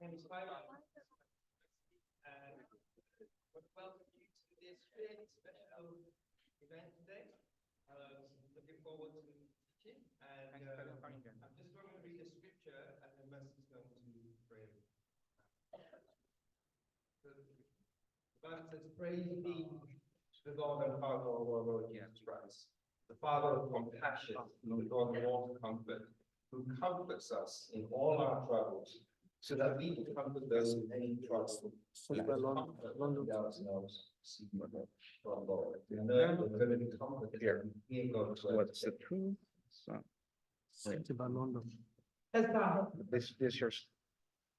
name is Clive. And welcome you to this really special event today. Looking forward to teaching. And I'm just going to read a scripture and the message is going to pray. The Bible says, praise be to the God and Father of our Lord Jesus Christ, the Father of compassion and the God of all comfort, who comforts us in all our troubles, so that we can comfort those in any trouble. So that comfort ourselves from Lord. We know we're going to be comforted here. Hear God's word. What's the truth? This yours.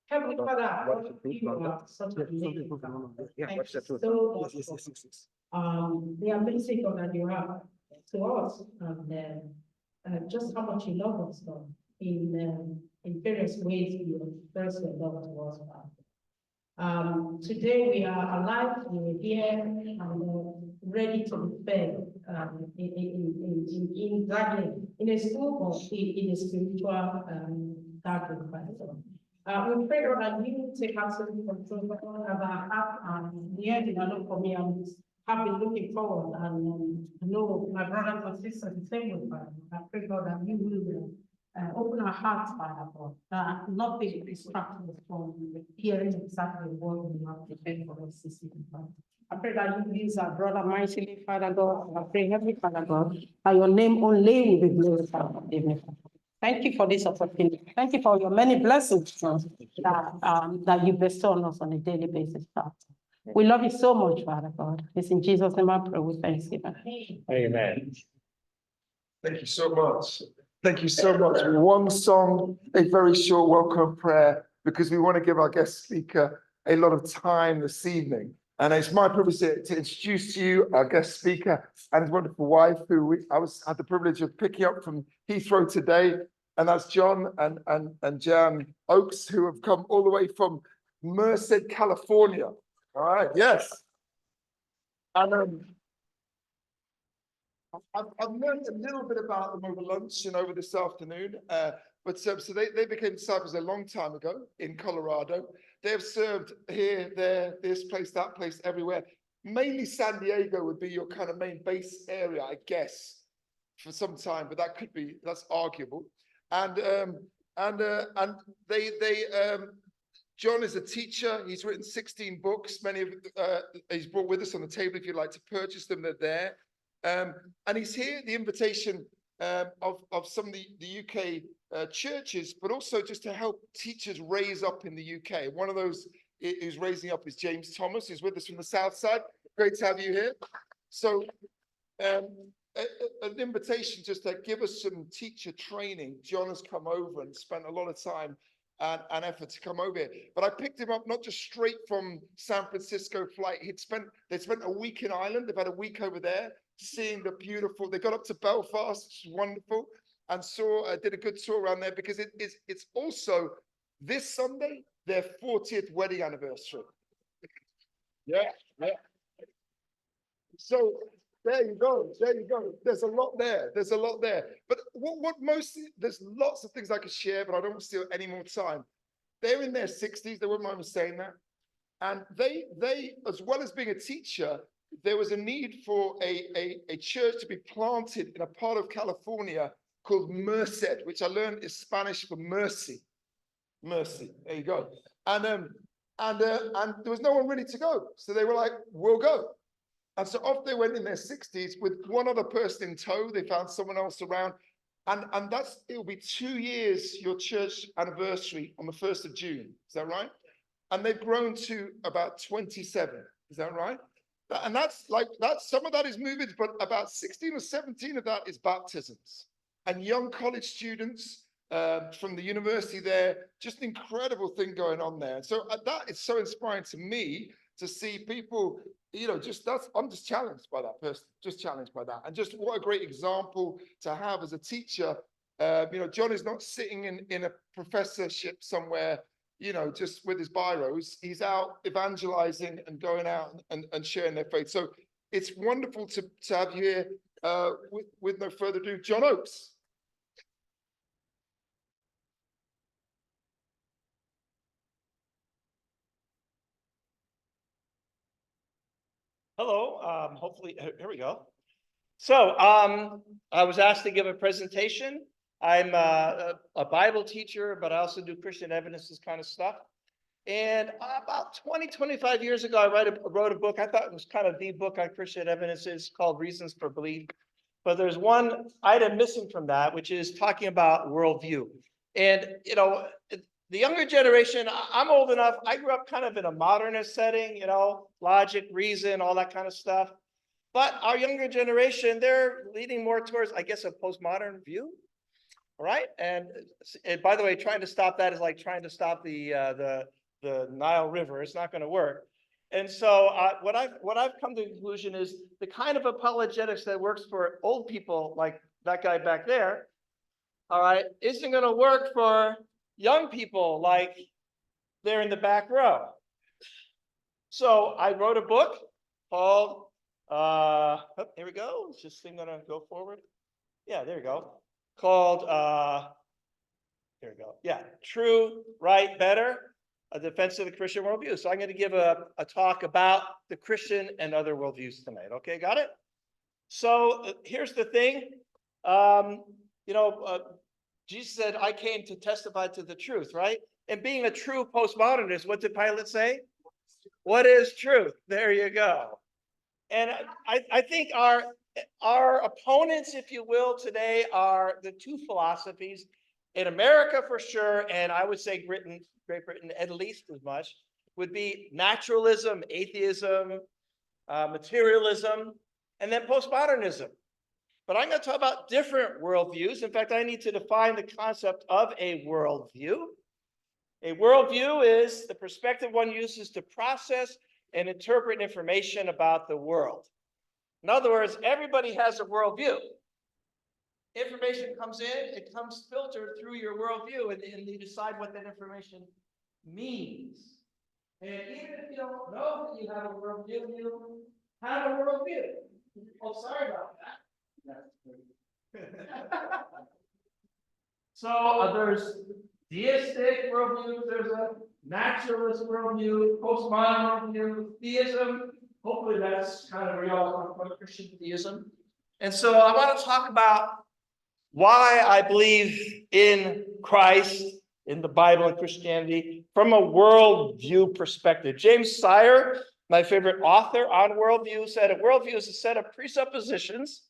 Heavenly Father, What's the truth? Yeah, what's the truth? The ability God that you have to us, and just how much you love us, God, in various ways you express your love to us, God. Today we are alive, we are here, and ready to be fed in a school or in a spiritual gathering. We pray that you take absolute control of our heart and the end develop for me. And have been looking forward and know my brothers and sisters the same way. I pray God that you will open our hearts, Father God, that nothing distracts us from hearing exactly what we have prepared for us this evening. I pray that you use our brother mightily, Father God. I pray, Heavenly Father God, that your name only will be glorified. Amen. Thank you for this opportunity. Thank you for your many blessings that you bestow on us on a daily basis, Father. We love you so much, Father God. It's in Jesus' name I pray with thanksgiving. Amen. Thank you so much. Thank you so much. One song, a very short welcome prayer, because we want to give our guest speaker a lot of time this evening. And it's my privilege to introduce to you our guest speaker and his wonderful wife, who I had the privilege of picking up from Heathrow today. And that's John and Jan Oakes, who have come all the way from Merced, California. All right, yes. And I've learned a little bit about them over lunch and over this afternoon. So they became disciples a long time ago in Colorado. They have served here, there, this place, that place, everywhere. Mainly San Diego would be your kind of main base area, I guess, for some time, but that's arguable. And John is a teacher. He's written 16 books. Many of he's brought with us on the table. If you'd like to purchase them, they're there. And he's here at the invitation of some of the UK churches, but also just to help teachers raise up in the UK. One of those who's raising up is James Thomas, who's with us from the South Side. Great to have you here. So an invitation just to give us some teacher training. John has come over and spent a lot of time and effort to come over here. But I picked him up not just straight from San Francisco flight. They spent a week in Ireland. They've had a week over there, seeing the beautiful. They got up to Belfast, which is wonderful, and did a good tour around there, because it's also this Sunday their 40th wedding anniversary. Yeah. So there you go. There's a lot there. But there's lots of things I could share, but I don't want to steal any more time. They're in their 60s. They wouldn't mind me saying that. And they, as well as being a teacher, there was a need for a church to be planted in a part of California called Merced, which I learned is Spanish for mercy. Mercy. There you go. And there was no one ready to go. So they were like, we'll go. And so off they went in their 60s with one other person in tow. They found someone else around. And it'll be 2 years, your church anniversary, on the 1st of June. Is that right? And they've grown to about 27. Is that right? And that's some of that is moving, but about 16 or 17 of that is baptisms. And young college students from the university there, just an incredible thing going on there. And so that is so inspiring to me to see people, I'm just challenged by that person, just challenged by that. And just what a great example to have as a teacher. John is not sitting in a professorship somewhere, just with his biros. He's out evangelizing and going out and sharing their faith. So it's wonderful to have you here. With no further ado, John Oakes. Hello, hopefully, here we go. So, I was asked to give a presentation. I'm a Bible teacher, but I also do Christian evidences kind of stuff. And about 25 years ago, I wrote a book. I thought it was kind of the book on Christian evidences called Reasons for Belief. But there's one item missing from that, which is talking about worldview. And, you know, the younger generation, I'm old enough, I grew up kind of in a modernist setting, you know, logic, reason, all that kind of stuff. But our younger generation, they're leaning more towards, I guess, a postmodern view. All right. And by the way, trying to stop that is like trying to stop the Nile River. It's not going to work. And so what I've come to the conclusion is the kind of apologetics that works for old people like that guy back there, all right, isn't going to work for young people like they're in the back row. So I wrote a book called, here we go. Is this thing going to go forward? Yeah, there you go. Called, here we go. Yeah, True, Right, Better, a defense of the Christian worldview. So I'm going to give a talk about the Christian and other worldviews tonight. Okay, got it? So here's the thing. Jesus said, I came to testify to the truth, right? And being a true postmodernist, what did Pilate say? What is truth? There you go. And I think our opponents, if you will, today are the two philosophies in America for sure, and I would say Great Britain at least as much, would be naturalism, atheism, materialism, and then postmodernism. But I'm going to talk about different worldviews. In fact, I need to define the concept of a worldview. A worldview is the perspective one uses to process and interpret information about the world. In other words, everybody has a worldview. Information comes in, it comes filtered through your worldview, and you decide what that information means. And even if you don't know that you have a worldview, you have a worldview. Oh, sorry about that. So there's deistic worldview, there's a naturalist worldview, postmodern worldview, theism. Hopefully that's kind of where y'all come from, Christian theism. And so I want to talk about why I believe in Christ, in the Bible and Christianity, from a worldview perspective. James Sire, my favorite author on worldview, said a worldview is a set of presuppositions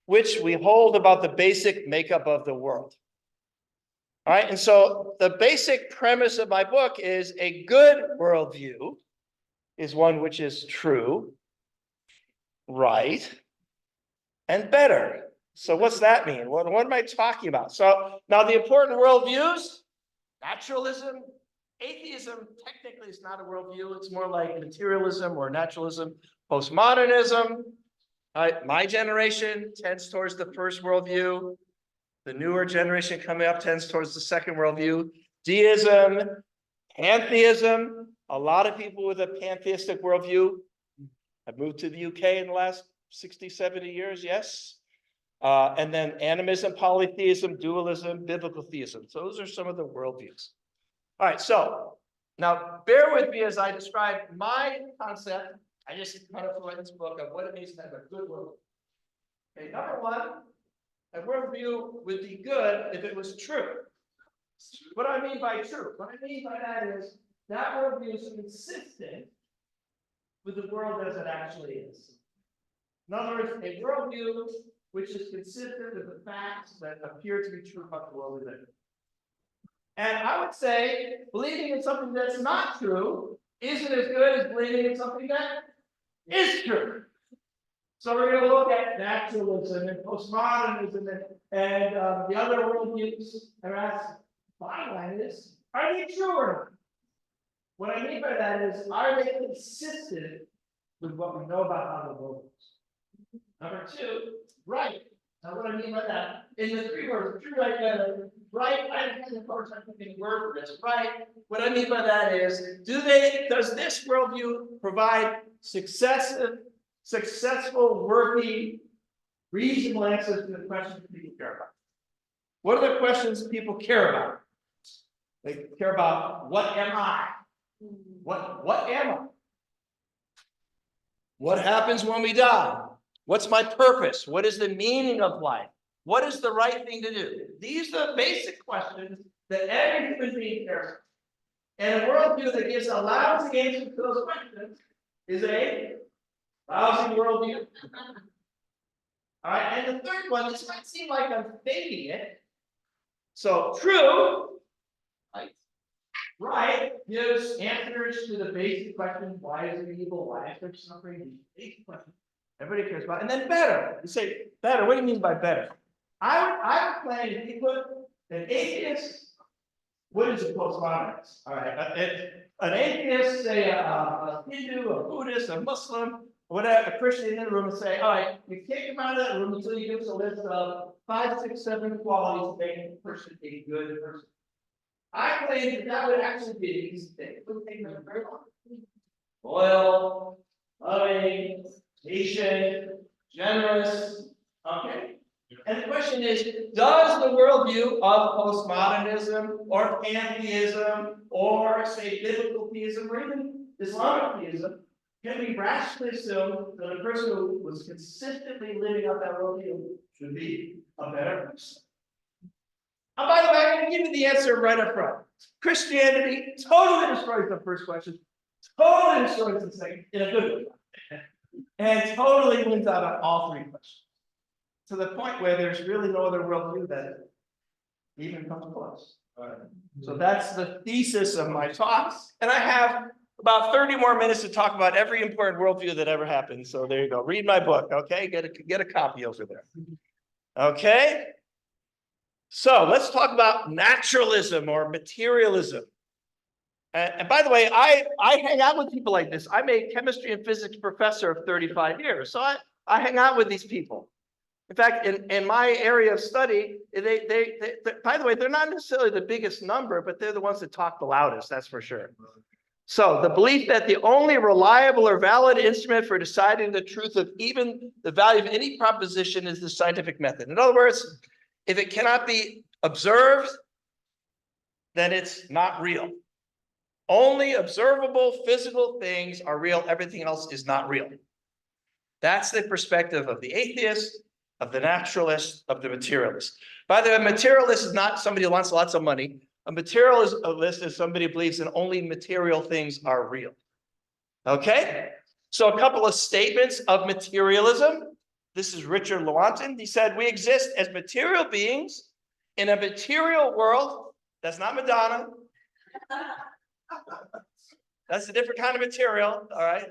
which we hold about the basic makeup of the world. All right, and so the basic premise of my book is a good worldview is one which is true, right, and better. So what's that mean? What am I talking about? So now the important worldviews, naturalism, atheism, technically it's not a worldview. It's more like materialism or naturalism, postmodernism. My generation tends towards the first worldview. The newer generation coming up tends towards the second worldview. Deism, pantheism. A lot of people with a pantheistic worldview have moved to the UK in the last 60, 70 years, yes. And then animism, polytheism, dualism, biblical theism. So those are some of the worldviews. All right, so now bear with me as I describe my concept. I just kind of put in this book of what it means to have a good worldview. Okay, number one, a worldview would be good if it was true. What do I mean by true? What I mean by that is that worldview is consistent with the world as it actually is. In other words, a worldview which is consistent with the facts that appear to be true about the world we live in. And I would say believing in something that's not true isn't as good as believing in something that is true. So we're going to look at naturalism and postmodernism and the other worldviews and ask, bottom line is, are they true or not? What I mean by that is, are they consistent with what we know about how the world is? Number two, right. Now what I mean by that, in the three words, true, right, better, right, I don't have a word for this, right? What I mean by that is, does this worldview provide successful, worthy, reasonable answers to the questions people care about? What are the questions people care about? They care about, what am I? What am I? What happens when we die? What's my purpose? What is the meaning of life? What is the right thing to do? These are the basic questions that every human being cares about. And a worldview that gives a lousy answer to those questions is a lousy worldview. All right, and the third one, this might seem like I'm faking it. So true, right, gives answers to the basic question, why is it evil? Why is there suffering? These basic questions everybody cares about. And then better. You say, better, what do you mean by better? I would claim if you put an atheist, what is a postmodernist? All right, an atheist, say a Hindu, a Buddhist, a Muslim, whatever, a Christian in the room and say, all right, you can't come out of that room until you give us a list of 5, 6, 7 qualities that make a person a good person. I claim that that would actually be an easy thing. It wouldn't take them very long. Loyal, loving, patient, generous, okay? And the question is, does the worldview of postmodernism or pantheism or say biblical theism or even Islamic theism, can we rationally assume that a person who was consistently living up that worldview should be a better person? And by the way, I'm going to give you the answer right up front. Christianity totally destroys the first question, totally destroys the second, in a good way, and totally wins out on all 3 questions. To the point where there's really no other worldview that even comes close. So that's the thesis of my talks. And I have about 30 more minutes to talk about every important worldview that ever happened. So there you go. Read my book, okay? Get a copy over there. Okay? So let's talk about naturalism or materialism. And by the way, I hang out with people like this. I'm a chemistry and physics professor of 35 years. So I hang out with these people. In fact, in my area of study, they by the way, they're not necessarily the biggest number, but they're the ones that talk the loudest, that's for sure. So the belief that the only reliable or valid instrument for deciding the truth of even the value of any proposition is the scientific method. In other words, if it cannot be observed, then it's not real. Only observable physical things are real. Everything else is not real. That's the perspective of the atheist, of the naturalist, of the materialist. By the way, a materialist is not somebody who wants lots of money. A materialist is somebody who believes in only material things are real. Okay? So a couple of statements of materialism. This is Richard Lewontin. He said, we exist as material beings in a material world. That's not Madonna. That's a different kind of material, all right?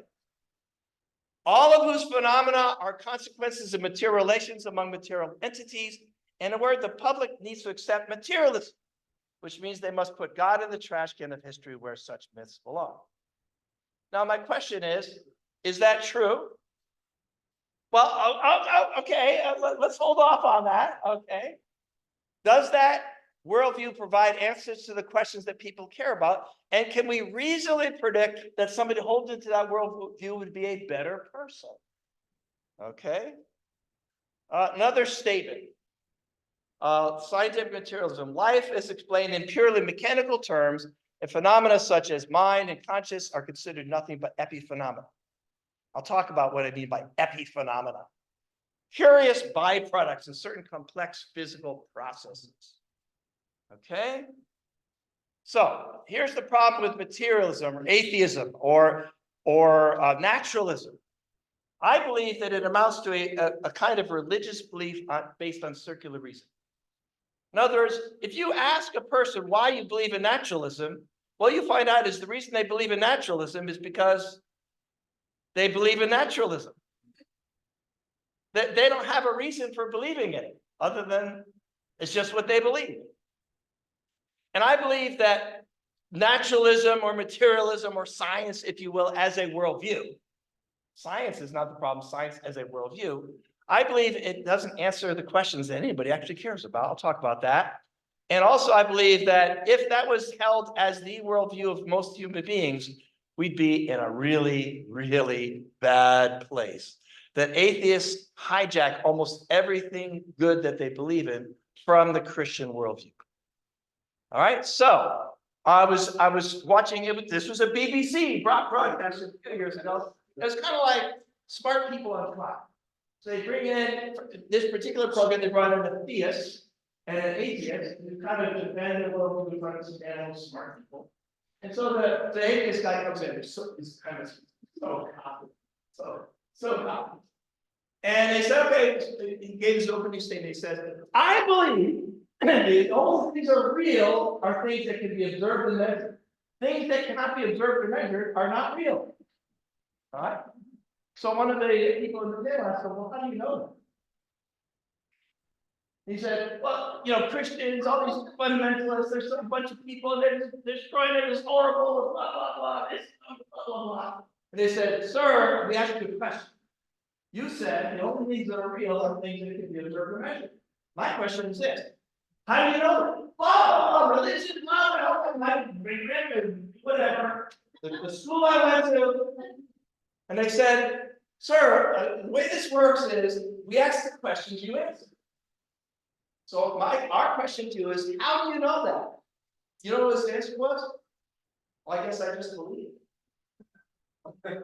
All of whose phenomena are consequences of material relations among material entities. In a word, the public needs to accept materialism, which means they must put God in the trash can of history where such myths belong. Now, my question is that true? Well, okay, let's hold off on that, okay? Does that worldview provide answers to the questions that people care about? And can we reasonably predict that somebody who holds into that worldview would be a better person? Okay. Another statement. Scientific materialism. Life is explained in purely mechanical terms, and phenomena such as mind and conscious are considered nothing but epiphenomena. I'll talk about what I mean by epiphenomena. Curious byproducts of certain complex physical processes. Okay? So here's the problem with materialism or atheism or naturalism. I believe that it amounts to a kind of religious belief based on circular reason. In other words, if you ask a person why you believe in naturalism, what you find out is the reason they believe in naturalism is because they believe in naturalism. They don't have a reason for believing in it other than it's just what they believe. And I believe that naturalism or materialism or science, if you will, as a worldview. Science is not the problem, science as a worldview. I believe it doesn't answer the questions that anybody actually cares about. I'll talk about that. And also I believe that if that was held as the worldview of most human beings, we'd be in a really, really bad place. That atheists hijack almost everything good that they believe in from the Christian worldview. All right, so I was watching it. This was a BBC broadcast a few years ago. It was kind of like smart people on trial. So they bring in, this particular program, they brought in a theist and an atheist, who kind of defend the world in front of some animals, smart people. And so the atheist guy comes in, he's kind of so confident, so confident. And they said, okay, he gave his opening statement. He says, I believe the only things that are real are things that can be observed and measured. Things that cannot be observed or measured are not real. All right? So one of the people in the table asked him, well, how do you know that? He said, well, you know, Christians, all these fundamentalists, there's a bunch of people, they're destroying it, it's horrible, blah, blah, blah, this, blah, blah, blah. And they said, sir, we asked you a question. You said the only things that are real are things that can be observed or measured. My question is this: how do you know that? Blah, blah, blah, religion, blah, blah, blah, my whatever. The school I went to, and they said, sir, the way this works is we ask the questions, you answer. So our question to you is, how do you know that? You know what his answer was? Well, I guess I just believe. Okay.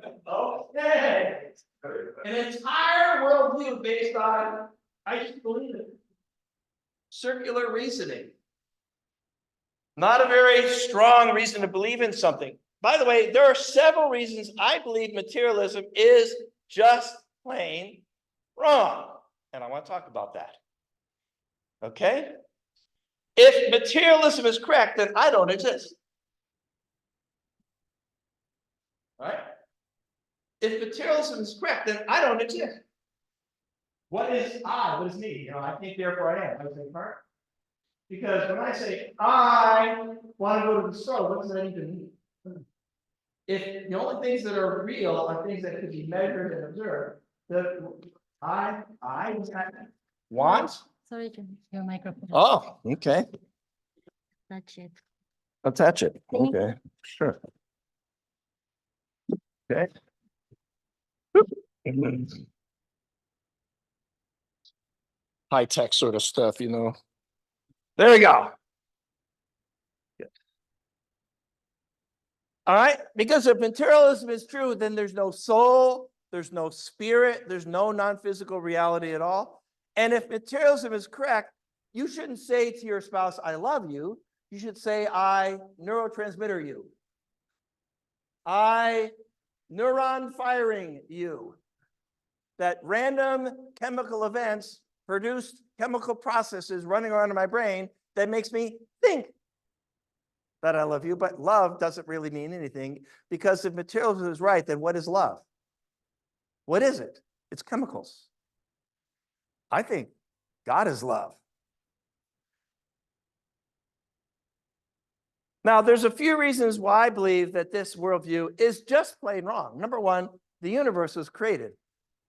An entire worldview based on, I just believe it. Circular reasoning. Not a very strong reason to believe in something. By the way, there are several reasons I believe materialism is just plain wrong. And I want to talk about that. Okay? If materialism is correct, then I don't exist. All right? If materialism is correct, then I don't exist. What is I? What is me? You know, I think, therefore I am. I say part. Because when I say I want to go to the store, what does that even mean? If the only things that are real are things that could be measured and observed, I want. Sorry, Jim, your microphone. Oh, okay. Touch it. I'll touch it. Thank Okay, sure. Okay. High tech sort of stuff, you know. There we go. All right, because if materialism is true, then there's no soul, there's no spirit, there's no non-physical reality at all. And if materialism is correct, you shouldn't say to your spouse, I love you. You should say, I neurotransmitter you. I neuron firing you. That random chemical events produce chemical processes running around in my brain that makes me think that I love you, but love doesn't really mean anything, because if materialism is right, then what is love? What is it? It's chemicals. I think God is love. Now, there's a few reasons why I believe that this worldview is just plain wrong. Number one, the universe was created.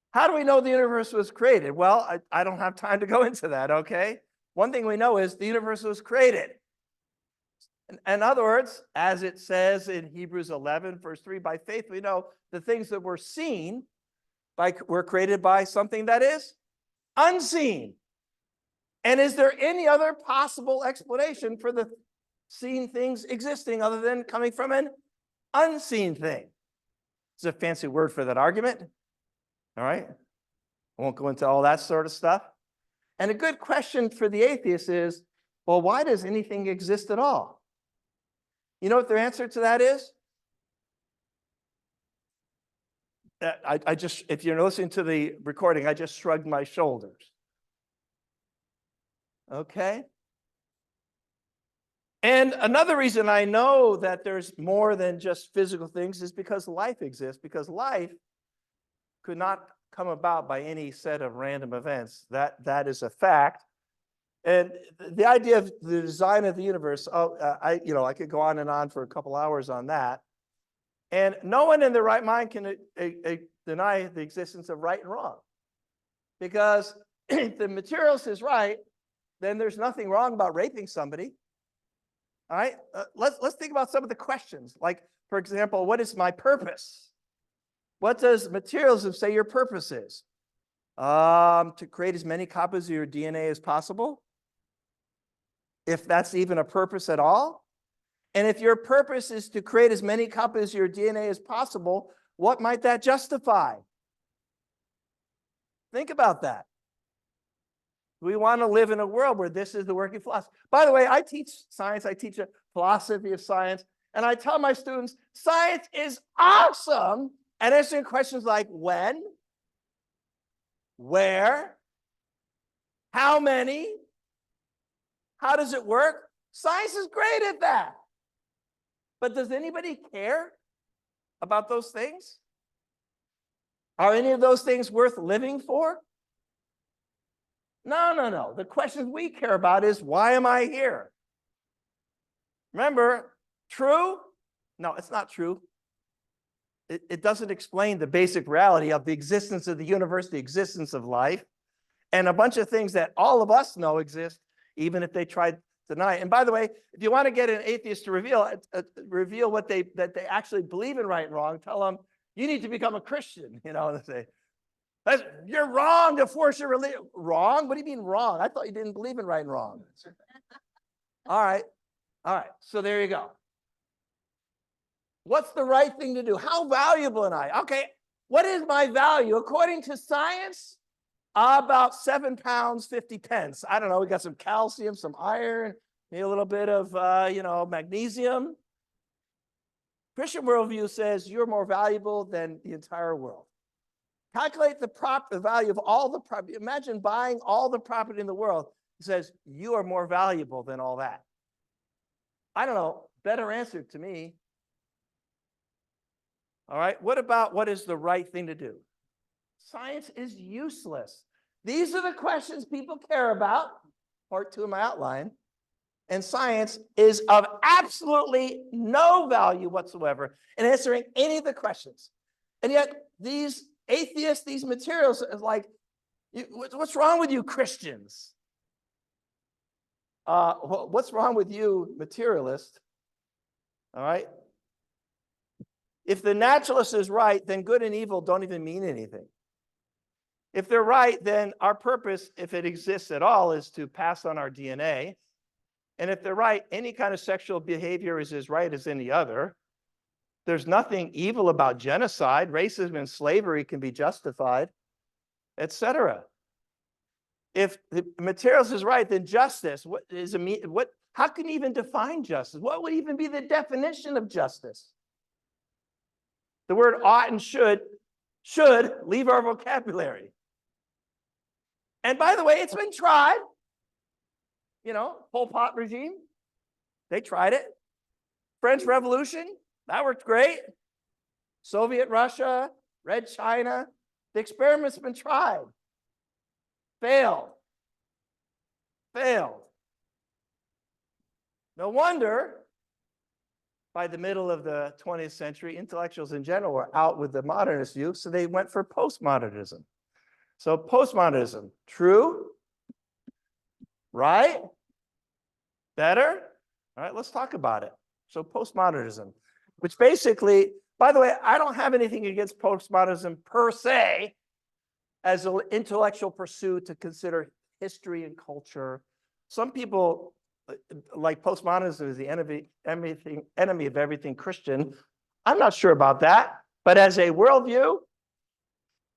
How do we know the universe was created? Well, I don't have time to go into that, okay? One thing we know is the universe was created. In other words, as it says in Hebrews 11, verse 3, by faith we know the things that were seen were created by something that is unseen. And is there any other possible explanation for the seen things existing other than coming from an unseen thing? It's a fancy word for that argument. All right. I won't go into all that sort of stuff. And a good question for the atheist is, well, why does anything exist at all? You know what their answer to that is? I just, if you're listening to the recording, I just shrugged my shoulders. Okay. And another reason I know that there's more than just physical things is because life exists, because life could not come about by any set of random events. That is a fact. And the idea of the design of the universe, I could go on and on for a couple hours on that. And no one in their right mind can deny the existence of right and wrong. Because if the materialist is right, then there's nothing wrong about raping somebody. All right, let's think about some of the questions. Like, for example, what is my purpose? What does materialism say your purpose is? To create as many copies of your DNA as possible. If that's even a purpose at all. And if your purpose is to create as many copies of your DNA as possible, what might that justify? Think about that. We want to live in a world where this is the working philosophy. By the way, I teach science. I teach a philosophy of science. And I tell my students, science is awesome. And answering questions like when, where, how many, how does it work? Science is great at that. But does anybody care about those things? Are any of those things worth living for? No. The questions we care about is, why am I here? Remember, true? No, it's not true. It doesn't explain the basic reality of the existence of the universe, the existence of life, and a bunch of things that all of us know exist, even if they tried to deny it. And by the way, if you want to get an atheist to reveal what that they actually believe in right and wrong, tell them, you need to become a Christian, and they say, you're wrong to force your religion. Wrong? What do you mean wrong? I thought you didn't believe in right and wrong. All right. So there you go. What's the right thing to do? How valuable am I? Okay, what is my value? According to science, about 7 pounds, 50 pence. I don't know, we got some calcium, some iron, maybe a little bit of, magnesium. Christian worldview says you're more valuable than the entire world. Calculate the value of all the property. Imagine buying all the property in the world. It says you are more valuable than all that. I don't know, better answer to me. All right, what about what is the right thing to do? Science is useless. These are the questions people care about, part 2 of my outline. And science is of absolutely no value whatsoever in answering any of the questions. And yet these atheists, these materials, is like, what's wrong with you Christians? What's wrong with you materialists? All right. If the naturalist is right, then good and evil don't even mean anything. If they're right, then our purpose, if it exists at all, is to pass on our DNA. And if they're right, any kind of sexual behavior is as right as any other. There's nothing evil about genocide. Racism and slavery can be justified, etc. If the materials is right, then justice, how can you even define justice? What would even be the definition of justice? The word ought and should leave our vocabulary. And by the way, it's been tried. Pol Pot regime, they tried it. French Revolution, that worked great. Soviet Russia, Red China, the experiment's been tried. Failed. No wonder by the middle of the 20th century, intellectuals in general were out with the modernist view, so they went for postmodernism. So postmodernism, true, right, better? All right, let's talk about it. So postmodernism, which basically, by the way, I don't have anything against postmodernism per se as an intellectual pursuit to consider history and culture. Some people like postmodernism is the enemy of everything Christian. I'm not sure about that, but as a worldview,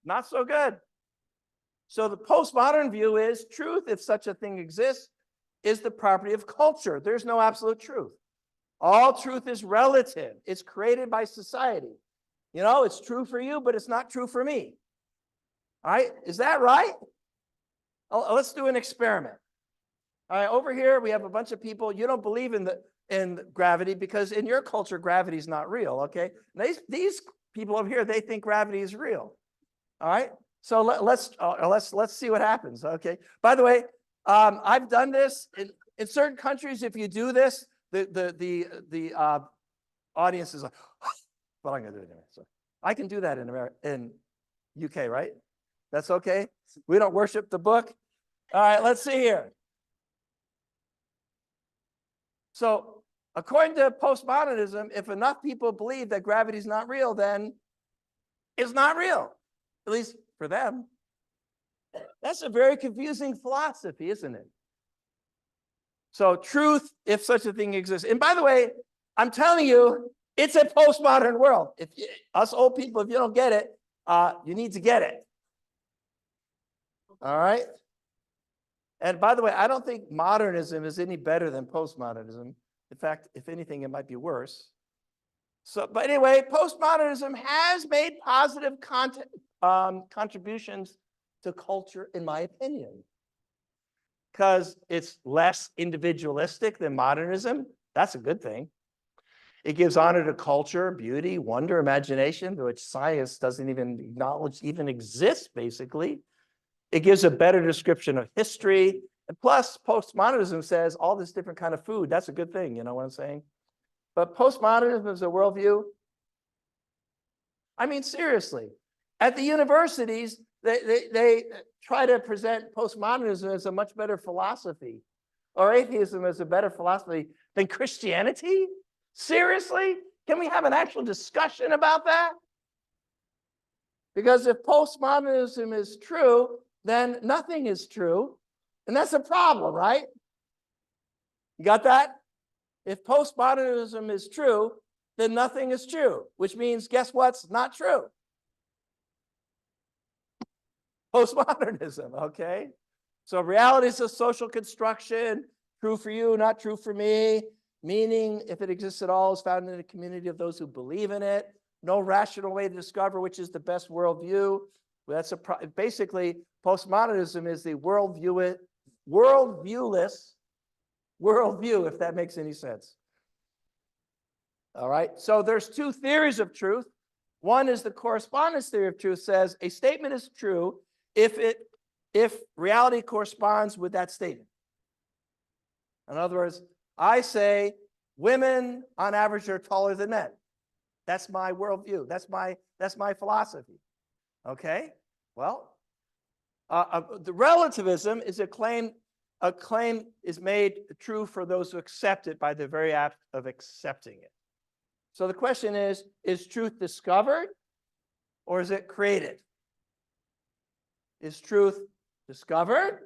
not so good. So the postmodern view is truth, if such a thing exists, is the property of culture. There's no absolute truth. All truth is relative. It's created by society. It's true for you, but it's not true for me. All right, is that right? Let's do an experiment. All right, over here we have a bunch of people. You don't believe in gravity because in your culture gravity is not real. Okay, these people over here, they think gravity is real. All right, so let's see what happens. Okay. By the way, I've done this in certain countries. If you do this, the audience is like, but I'm gonna do it anyway. So I can do that in UK, right? That's okay. We don't worship the book. All right, let's see here. So according to postmodernism, if enough people believe that gravity is not real, then it's not real, at least for them. That's a very confusing philosophy, isn't it? So truth, if such a thing exists. And by the way, I'm telling you, it's a postmodern world. Us old people, if you don't get it, you need to get it. All right. And by the way, I don't think modernism is any better than postmodernism. In fact, if anything, it might be worse. So, but anyway, postmodernism has made positive contributions to culture, in my opinion, because it's less individualistic than modernism. That's a good thing. It gives honor to culture, beauty, wonder, imagination, which science doesn't even acknowledge even exists, basically. It gives a better description of history. And plus, postmodernism says all this different kind of food. That's a good thing, you know what I'm saying? But postmodernism is a worldview. I mean, seriously, at the universities, they try to present postmodernism as a much better philosophy, or atheism as a better philosophy than Christianity? Seriously? Can we have an actual discussion about that? Because if postmodernism is true, then nothing is true. And that's a problem, right? You got that? If postmodernism is true, then nothing is true, which means guess what's not true? Postmodernism, okay? So reality is a social construction, true for you, not true for me. Meaning, if it exists at all, is found in a community of those who believe in it. No rational way to discover which is the best worldview. That's basically postmodernism is the worldviewless worldview, if that makes any sense. All right. So there's two theories of truth. One is the correspondence theory of truth, says a statement is true if reality corresponds with that statement. In other words, I say women on average are taller than men. That's my worldview. That's my philosophy. Okay. Well, the relativism is a claim. A claim is made true for those who accept it by the very act of accepting it. So the question is truth discovered or is it created? Is truth discovered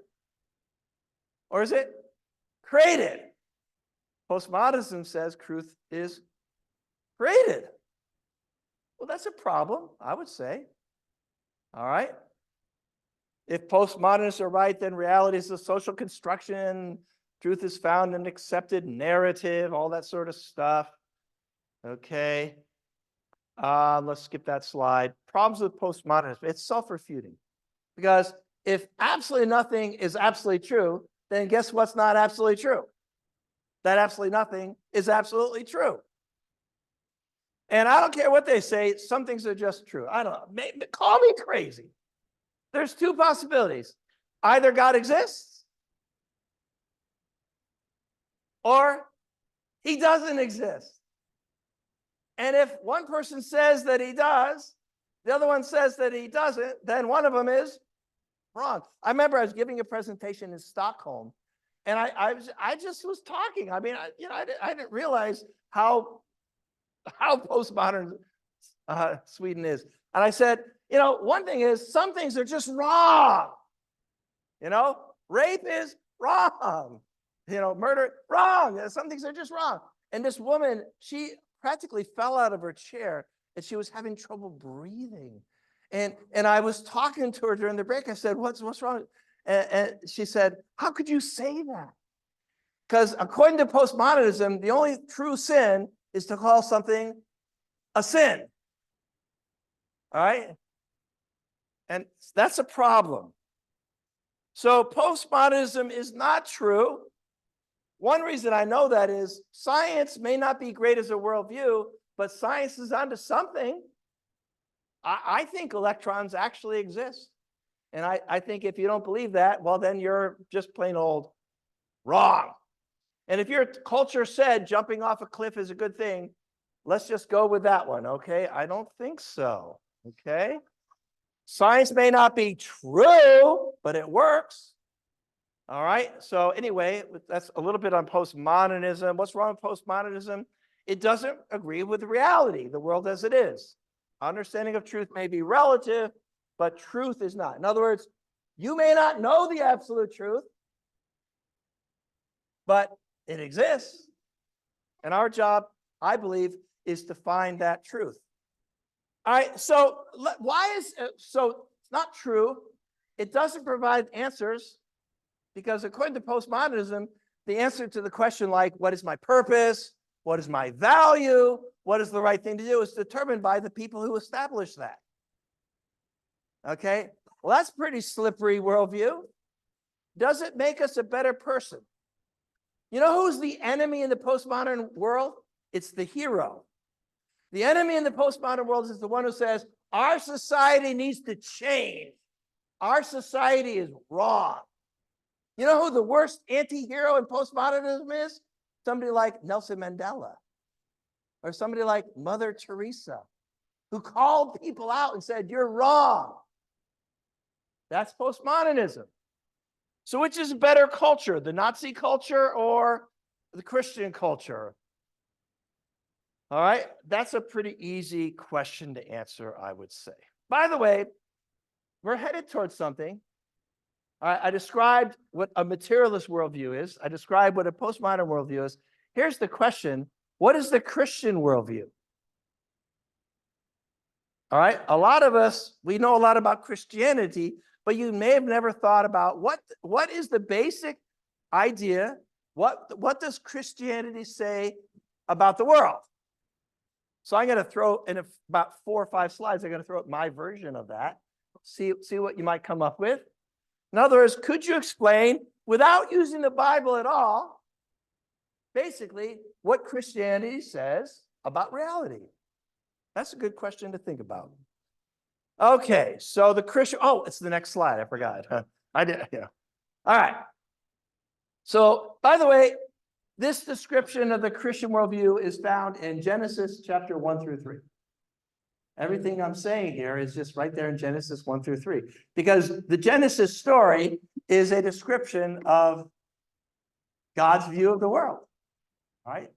or is it created? Postmodernism says truth is created. Well, that's a problem, I would say. All right. If postmodernists are right, then reality is a social construction. Truth is found in accepted narrative, all that sort of stuff. Okay. Let's skip that slide. Problems with postmodernism. It's self-refuting. Because if absolutely nothing is absolutely true, then guess what's not absolutely true? That absolutely nothing is absolutely true. And I don't care what they say, some things are just true. I don't know. Call me crazy. There's two possibilities. Either God exists or he doesn't exist. And if one person says that he does, the other one says that he doesn't, then one of them is wrong. I remember I was giving a presentation in Stockholm, and I just was talking. I mean, I didn't realize how postmodern Sweden is. And I said, one thing is some things are just wrong. Rape is wrong. Murder, wrong. Some things are just wrong. And this woman, she practically fell out of her chair and she was having trouble breathing. And I was talking to her during the break. I said, what's wrong? And she said, how could you say that? Because according to postmodernism, the only true sin is to call something a sin. All right? And that's a problem. So postmodernism is not true. One reason I know that is science may not be great as a worldview, but science is onto something. I think electrons actually exist. And I think if you don't believe that, well, then you're just plain old wrong. And if your culture said jumping off a cliff is a good thing, let's just go with that one, okay? I don't think so, okay? Science may not be true, but it works. All right, so anyway, that's a little bit on postmodernism. What's wrong with postmodernism? It doesn't agree with reality, the world as it is. Understanding of truth may be relative, but truth is not. In other words, you may not know the absolute truth, but it exists. And our job, I believe, is to find that truth. All right, so why is, so it's not true. it doesn't provide answers because according to postmodernism, the answer to the question like, what is my purpose? What is my value? What is the right thing to do is determined by the people who establish that. Okay, well, that's pretty slippery worldview. Does it make us a better person? You know who's the enemy in the postmodern world? It's the hero. The enemy in the postmodern world is the one who says, our society needs to change. Our society is wrong. You know who the worst anti-hero in postmodernism is? Somebody like Nelson Mandela or somebody like Mother Teresa, who called people out and said, you're wrong. That's postmodernism. So which is a better culture, the Nazi culture or the Christian culture? All right, that's a pretty easy question to answer, I would say. By the way, we're headed towards something. All right, I described what a materialist worldview is. I described what a postmodern worldview is. Here's the question. What is the Christian worldview? All right, a lot of us, we know a lot about Christianity, but you may have never thought about what is the basic idea? What does Christianity say about the world? So I'm going to throw in about 4 or 5 slides, I'm going to throw up my version of that. See what you might come up with. In other words, could you explain, without using the Bible at all, basically what Christianity says about reality? That's a good question to think about. Okay, so the Christian, oh, it's the next slide. I forgot. I did, yeah. All right. So, by the way, this description of the Christian worldview is found in Genesis chapter 1 through 3. Everything I'm saying here is just right there in Genesis 1 through 3, because the Genesis story is a description of God's view of the world, right?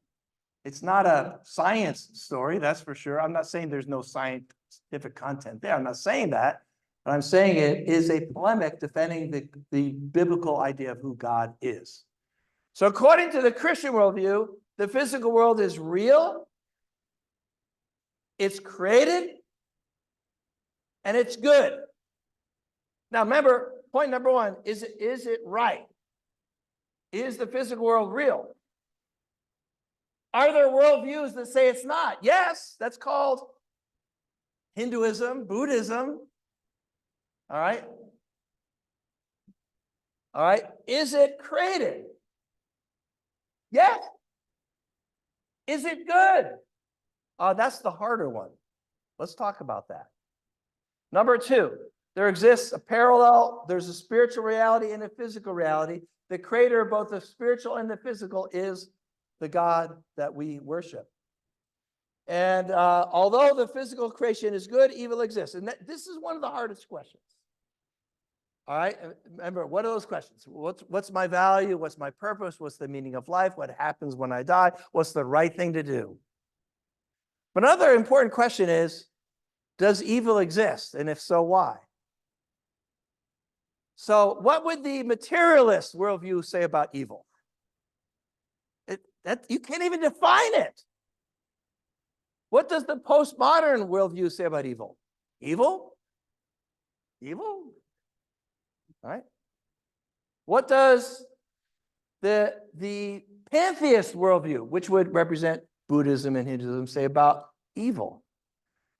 It's not a science story, that's for sure. I'm not saying there's no scientific content there. I'm not saying that. But I'm saying it is a polemic defending the biblical idea of who God is. So according to the Christian worldview, the physical world is real, it's created, and it's good. Now remember, point number 1, is it right? Is the physical world real? Are there worldviews that say it's not? Yes, that's called Hinduism, Buddhism. All right. All right. Is it created? Yes. Is it good? That's the harder one. Let's talk about that. Number 2, there exists a parallel. There's a spiritual reality and a physical reality. The creator of both the spiritual and the physical is the God that we worship. And although the physical creation is good, evil exists. And this is one of the hardest questions. All right, remember, what are those questions? What's my value? What's my purpose? What's the meaning of life? What happens when I die? What's the right thing to do? But another important question is, does evil exist? And if so, why? So what would the materialist worldview say about evil? You can't even define it. What does the postmodern worldview say about evil? Evil? Evil? All right. What does the pantheist worldview, which would represent Buddhism and Hinduism, say about evil?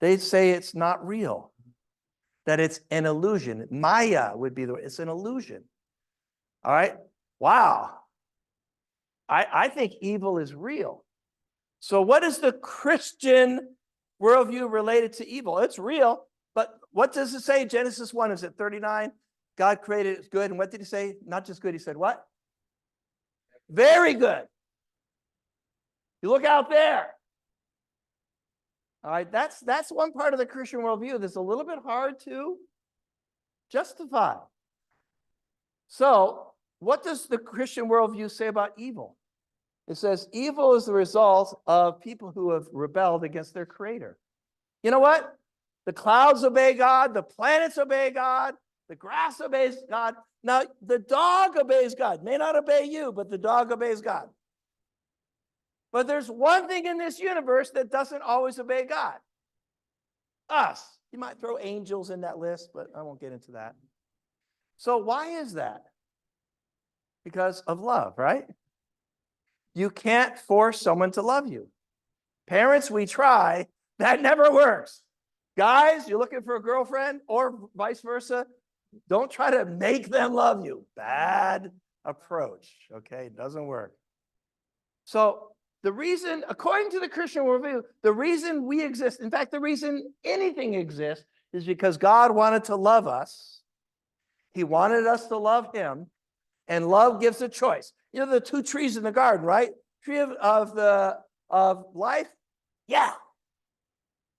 They say it's not real, that it's an illusion. Maya would be it's an illusion. All right. Wow. I think evil is real. So what is the Christian worldview related to evil? It's real, but what does it say? Genesis 1, is it 39? God created it good, and what did he say? Not just good, he said what? Very good. You look out there. All right, that's one part of the Christian worldview that's a little bit hard to justify. So what does the Christian worldview say about evil? It says evil is the result of people who have rebelled against their creator. You know what? The clouds obey God, the planets obey God, the grass obeys God. Now, the dog obeys God. May not obey you, but the dog obeys God. But there's one thing in this universe that doesn't always obey God. Us. You might throw angels in that list, but I won't get into that. So why is that? Because of love, right? You can't force someone to love you. Parents, we try, that never works. Guys, you're looking for a girlfriend or vice versa, don't try to make them love you. Bad approach, okay? It doesn't work. So the reason, according to the Christian worldview, the reason we exist, in fact, the reason anything exists is because God wanted to love us. He wanted us to love him, and love gives a choice. You know the two trees in the garden, right? Tree of life, yeah.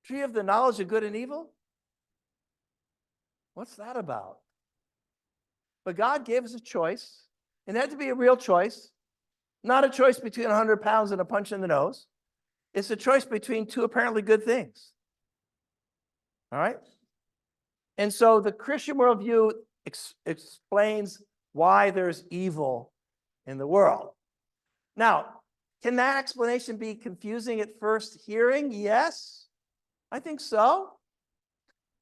Tree of the knowledge of good and evil, what's that about? But God gave us a choice, and it had to be a real choice, not a choice between 100 pounds and a punch in the nose. It's a choice between two apparently good things. All right? And so the Christian worldview explains why there's evil in the world. Now, can that explanation be confusing at first hearing? Yes, I think so.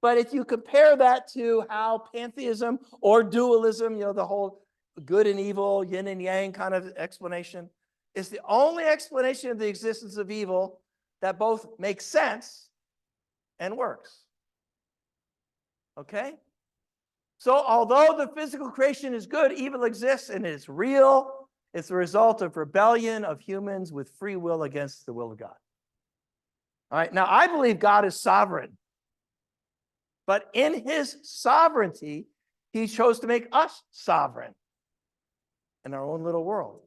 But if you compare that to how pantheism or dualism, the whole good and evil, yin and yang kind of explanation, is the only explanation of the existence of evil that both makes sense and works. Okay? So although the physical creation is good, evil exists and it's real. It's the result of rebellion of humans with free will against the will of God. All right, now I believe God is sovereign. But in his sovereignty, he chose to make us sovereign in our own little world.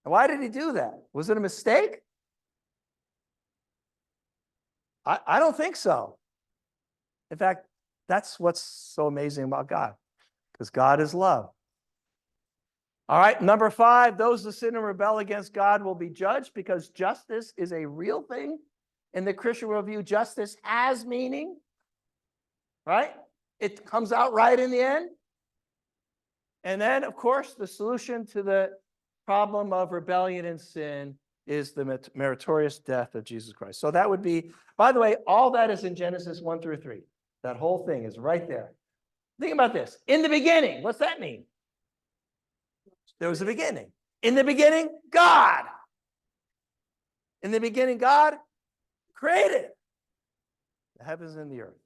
And why did he do that? Was it a mistake? I don't think so. In fact, that's what's so amazing about God, because God is love. All right, number 5, those who sin and rebel against God will be judged, because justice is a real thing. In the Christian worldview, justice has meaning, right? It comes out right in the end. And then, of course, the solution to the problem of rebellion and sin is the meritorious death of Jesus Christ. So that would be, by the way, all that is in Genesis 1 through 3. That whole thing is right there. Think about this. In the beginning, what's that mean? There was a beginning. In the beginning, God. In the beginning, God created the heavens and the earth.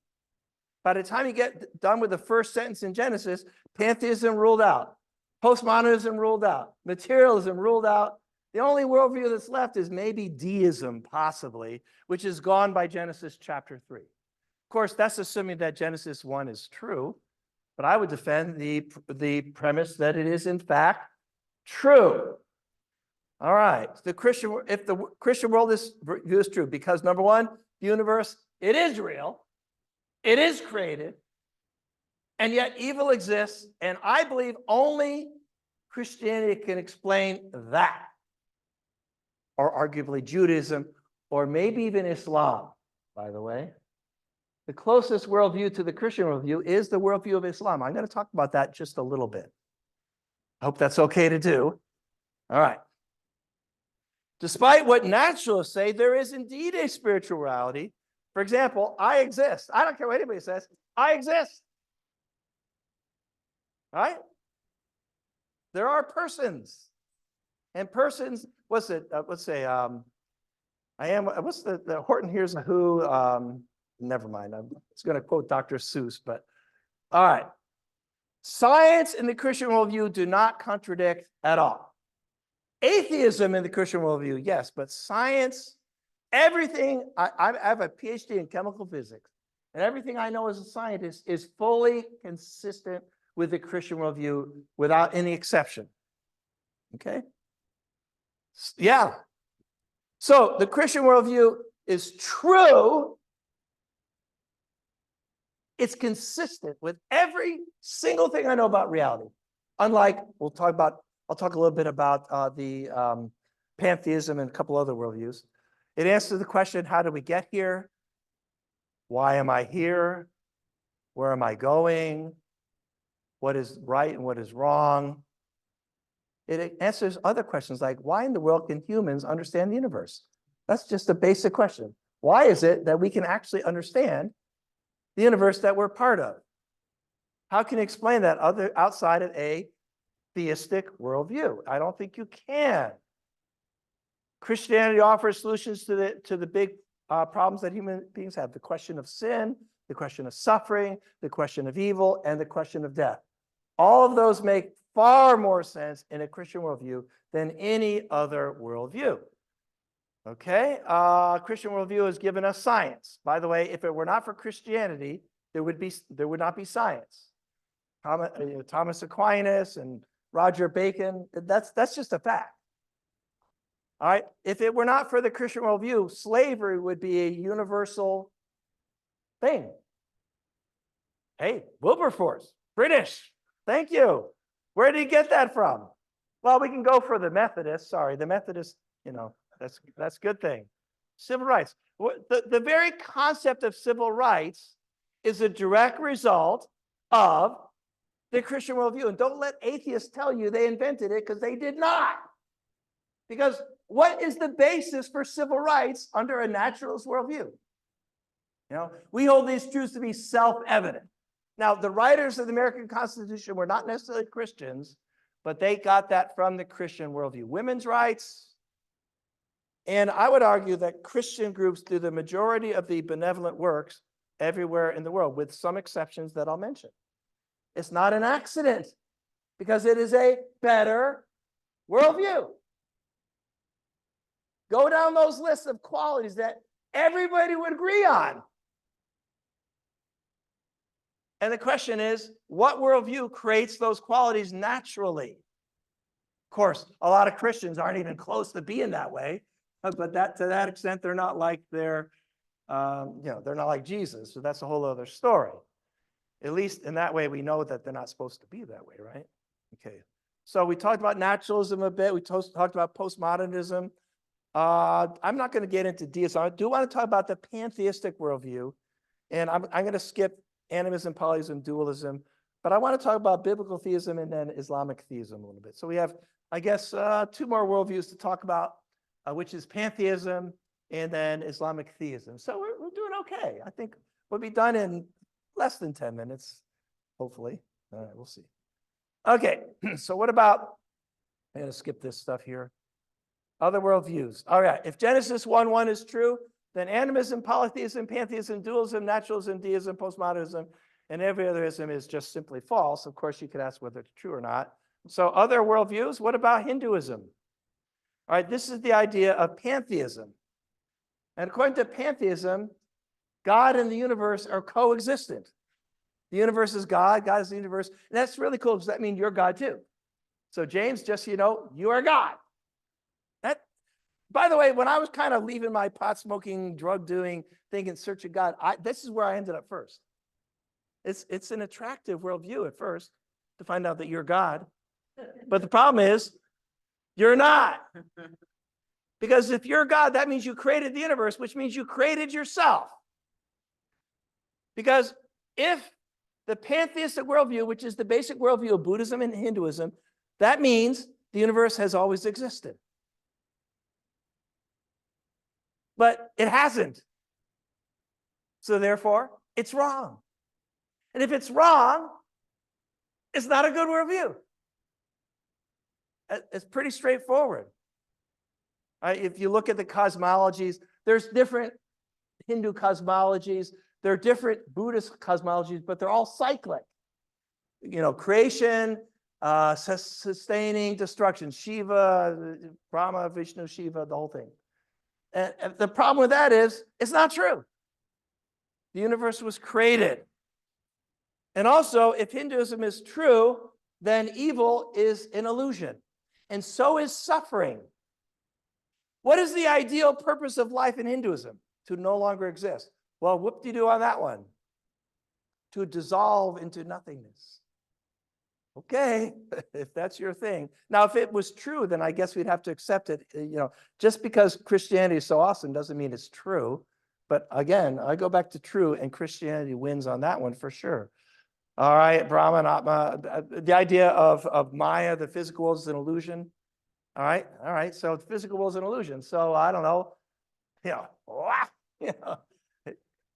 By the time you get done with the first sentence in Genesis, pantheism ruled out. Postmodernism ruled out. Materialism ruled out. The only worldview that's left is maybe deism, possibly, which is gone by Genesis chapter 3. Of course, that's assuming that Genesis 1 is true, but I would defend the premise that it is, in fact, true. All right, if the Christian world view is true, because number 1, the universe, it is real, it is created, and yet evil exists, and I believe only Christianity can explain that, or arguably Judaism, or maybe even Islam, by the way. The closest worldview to the Christian worldview is the worldview of Islam. I'm going to talk about that just a little bit. I hope that's okay to do. All right. Despite what naturalists say, there is indeed a spiritual reality. For example, I exist. I don't care what anybody says. I exist. All right? There are persons. And persons, what's it? Let's say, I am, what's the Horton Hears a Who? Never mind. I'm just going to quote Dr. Seuss, but all right. Science and the Christian worldview do not contradict at all. Atheism in the Christian worldview, yes, but science, everything, I have a PhD in chemical physics, and everything I know as a scientist is fully consistent with the Christian worldview without any exception. Okay? Yeah. So the Christian worldview is true. It's consistent with every single thing I know about reality. Unlike, I'll talk a little bit about the pantheism and a couple other worldviews. It answers the question, how did we get here? Why am I here? Where am I going? What is right and what is wrong? It answers other questions like, why in the world can humans understand the universe? That's just a basic question. Why is it that we can actually understand the universe that we're part of? How can you explain that outside of a theistic worldview? I don't think you can. Christianity offers solutions to the big problems that human beings have: the question of sin, the question of suffering, the question of evil, and the question of death. All of those make far more sense in a Christian worldview than any other worldview. Okay, Christian worldview has given us science. By the way, if it were not for Christianity, there would not be science. Thomas Aquinas and Roger Bacon, that's just a fact. All right, if it were not for the Christian worldview, slavery would be a universal thing. Hey, Wilberforce, British, thank you. Where did he get that from? Well, we can go for the Methodists. Sorry, the Methodists, that's a good thing. Civil rights. The very concept of civil rights is a direct result of the Christian worldview. And don't let atheists tell you they invented it, because they did not. Because what is the basis for civil rights under a naturalist worldview? We hold these truths to be self-evident. Now, the writers of the American Constitution were not necessarily Christians, but they got that from the Christian worldview. Women's rights, and I would argue that Christian groups do the majority of the benevolent works everywhere in the world, with some exceptions that I'll mention. It's not an accident, because it is a better worldview. Go down those lists of qualities that everybody would agree on. And the question is, what worldview creates those qualities naturally? Of course, a lot of Christians aren't even close to being that way, but to that extent, they're not like they're not like Jesus. So that's a whole other story. At least in that way, we know that they're not supposed to be that way, right? Okay. So we talked about naturalism a bit. We talked about postmodernism. I'm not going to get into deism. I do want to talk about the pantheistic worldview, and I'm going to skip animism, polytheism, dualism, but I want to talk about biblical theism and then Islamic theism a little bit. So we have, I guess, two more worldviews to talk about, which is pantheism and then Islamic theism. So we're doing okay. I think we'll be done in less than 10 minutes, hopefully. All right, we'll see. Okay, so what about, I'm going to skip this stuff here. Other worldviews. All right, if Genesis 1:1 is true, then animism, polytheism, pantheism, dualism, naturalism, deism, postmodernism, and every other ism is just simply false. Of course, you could ask whether it's true or not. So other worldviews, what about Hinduism? All right, this is the idea of pantheism. And according to pantheism, God and the universe are coexistent. The universe is God, God is the universe. And that's really cool, because that means you're God too. So James, just so you know, you are God. By the way, when I was kind of leaving my pot smoking, drug doing thing in search of God, this is where I ended up first. It's an attractive worldview at first to find out that you're God. But the problem is, you're not. Because if you're God, that means you created the universe, which means you created yourself. Because if the pantheistic worldview, which is the basic worldview of Buddhism and Hinduism, that means the universe has always existed. But it hasn't. So therefore, it's wrong. And if it's wrong, it's not a good worldview. It's pretty straightforward. If you look at the cosmologies, there's different Hindu cosmologies, there are different Buddhist cosmologies, but they're all cyclic. Creation, sustaining, destruction, Shiva, Brahma, Vishnu, Shiva, the whole thing. And the problem with that is, it's not true. The universe was created. And also, if Hinduism is true, then evil is an illusion. And so is suffering. What is the ideal purpose of life in Hinduism? To no longer exist. Well, whoop-de-doo on that one. To dissolve into nothingness. Okay, if that's your thing. Now, if it was true, then I guess we'd have to accept it. Just because Christianity is so awesome doesn't mean it's true. But again, I go back to true, and Christianity wins on that one for sure. All right, Brahman, Atma, the idea of Maya, the physical world, is an illusion. All right. So the physical world is an illusion. So I don't know,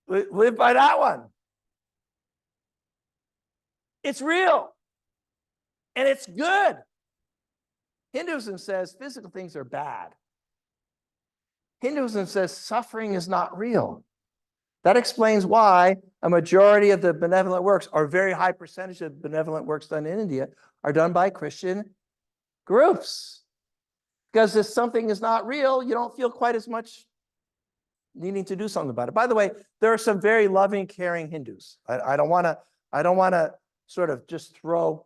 live by that one. It's real. And it's good. Hinduism says physical things are bad. Hinduism says suffering is not real. That explains why a majority of the benevolent works, or a very high percentage of benevolent works done in India, are done by Christian groups. Because if something is not real, you don't feel quite as much needing to do something about it. By the way, there are some very loving, caring Hindus. I don't want to sort of just throw,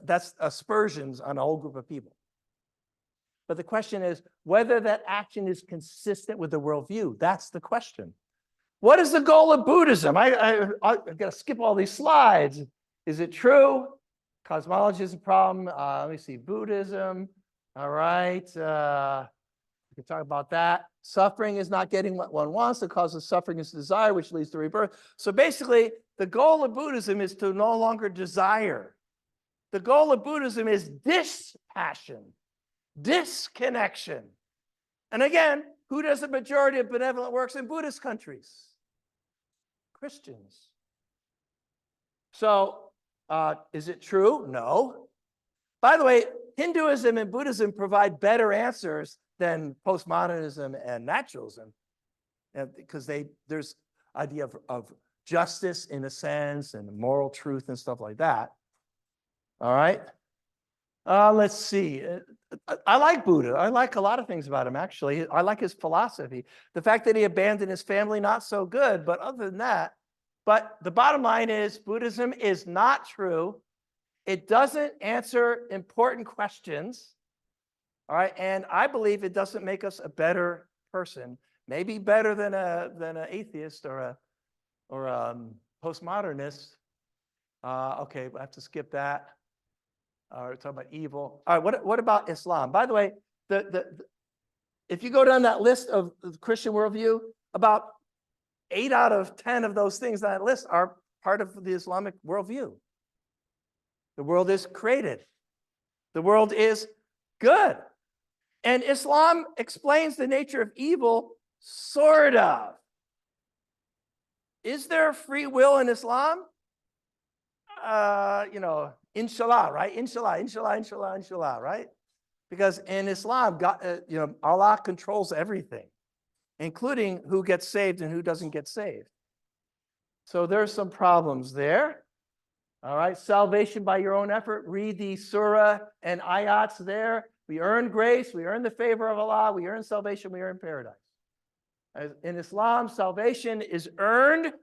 that's aspersions on a whole group of people. But the question is whether that action is consistent with the worldview. That's the question. What is the goal of Buddhism? I've got to skip all these slides. Is it true? Cosmology is a problem. Let me see, Buddhism. All right. We can talk about that. Suffering is not getting what one wants. The cause of suffering is desire, which leads to rebirth. So basically, the goal of Buddhism is to no longer desire. The goal of Buddhism is dispassion, disconnection. And again, who does the majority of benevolent works in Buddhist countries? Christians. So is it true? No. By the way, Hinduism and Buddhism provide better answers than postmodernism and naturalism, because there's idea of justice in a sense and moral truth and stuff like that. All right. Let's see. I like Buddha. I like a lot of things about him, actually. I like his philosophy. The fact that he abandoned his family, not so good, but other than that. But the bottom line is Buddhism is not true. It doesn't answer important questions. All right. And I believe it doesn't make us a better person, maybe better than an atheist or a postmodernist. Okay, I have to skip that. We're talking about evil. All right, what about Islam? By the way, if you go down that list of the Christian worldview, about 8 out of 10 of those things on that list are part of the Islamic worldview. The world is created. The world is good. And Islam explains the nature of evil, sort of. Is there free will in Islam? Inshallah, right? Inshallah, right? Because in Islam, God, Allah controls everything, including who gets saved and who doesn't get saved. So there's some problems there. All right, salvation by your own effort. Read the surah and ayats there. We earn grace, we earn the favor of Allah, we earn salvation, we earn paradise. In Islam, salvation is earned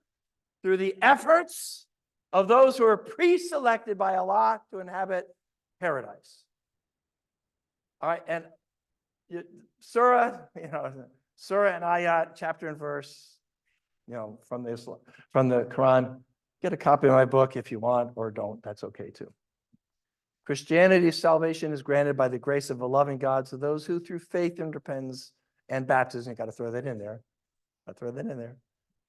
through the efforts of those who are pre-selected by Allah to inhabit paradise. All right, and surah and ayat, chapter and verse, from the Quran. Get a copy of my book if you want, or don't. That's okay too. Christianity's salvation is granted by the grace of a loving God to those who, through faith and repentance and baptism, you got to throw that in there.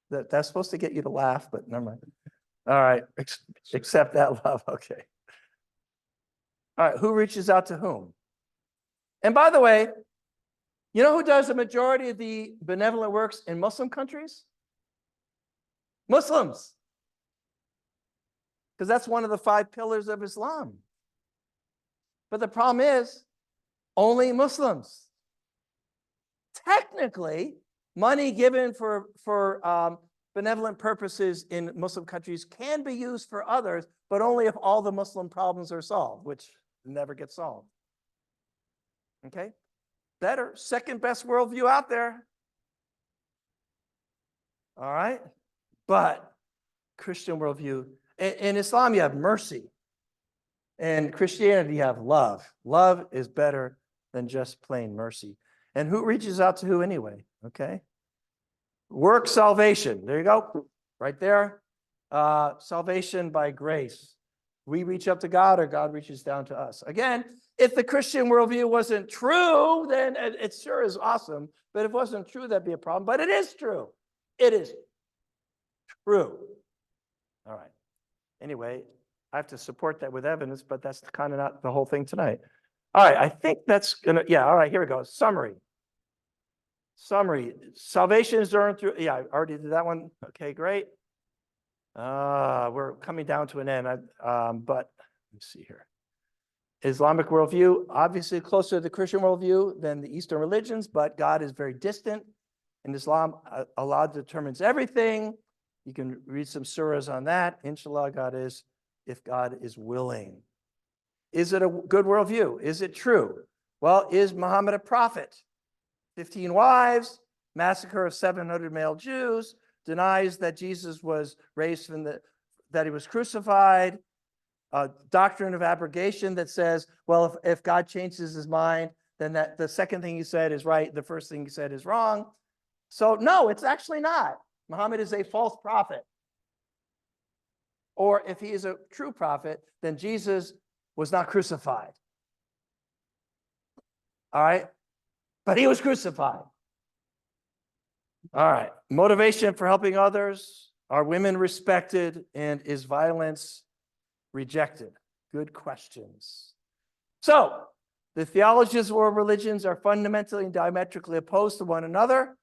That's supposed to get you to laugh, but never mind. All right, accept that love. Okay. All right, who reaches out to whom? And by the way, you know who does the majority of the benevolent works in Muslim countries? Muslims. Because that's one of the 5 pillars of Islam. But the problem is, only Muslims. Technically, money given for benevolent purposes in Muslim countries can be used for others, but only if all the Muslim problems are solved, which never get solved. Okay? Better, second best worldview out there. All right? But Christian worldview, in Islam, you have mercy. In Christianity, you have love. Love is better than just plain mercy. And who reaches out to who anyway? Okay? Work salvation. There you go. Right there. Salvation by grace. We reach up to God or God reaches down to us. Again, if the Christian worldview wasn't true, then it sure is awesome. But if it wasn't true, that'd be a problem. But it is true. It is true. All right. Anyway, I have to support that with evidence, but that's kind of not the whole thing tonight. All right, I think that's gonna, all right, here we go. Summary. Salvation is earned through, I already did that one. Okay, great. We're coming down to an end, but let's see here. Islamic worldview, obviously closer to the Christian worldview than the Eastern religions, but God is very distant. In Islam, Allah determines everything. You can read some surahs on that. Inshallah, if God is willing. Is it a good worldview? Is it true? Well, is Muhammad a prophet? 15 wives, massacre of 700 male Jews, denies that Jesus was raised that he was crucified, doctrine of abrogation that says, well, if God changes his mind, then the second thing he said is right, the first thing he said is wrong. So no, it's actually not. Muhammad is a false prophet. Or if he is a true prophet, then Jesus was not crucified. All right? But he was crucified. All right. Motivation for helping others. Are women respected and is violence rejected? Good questions. So, the theologies of world religions are fundamentally and diametrically opposed to one another.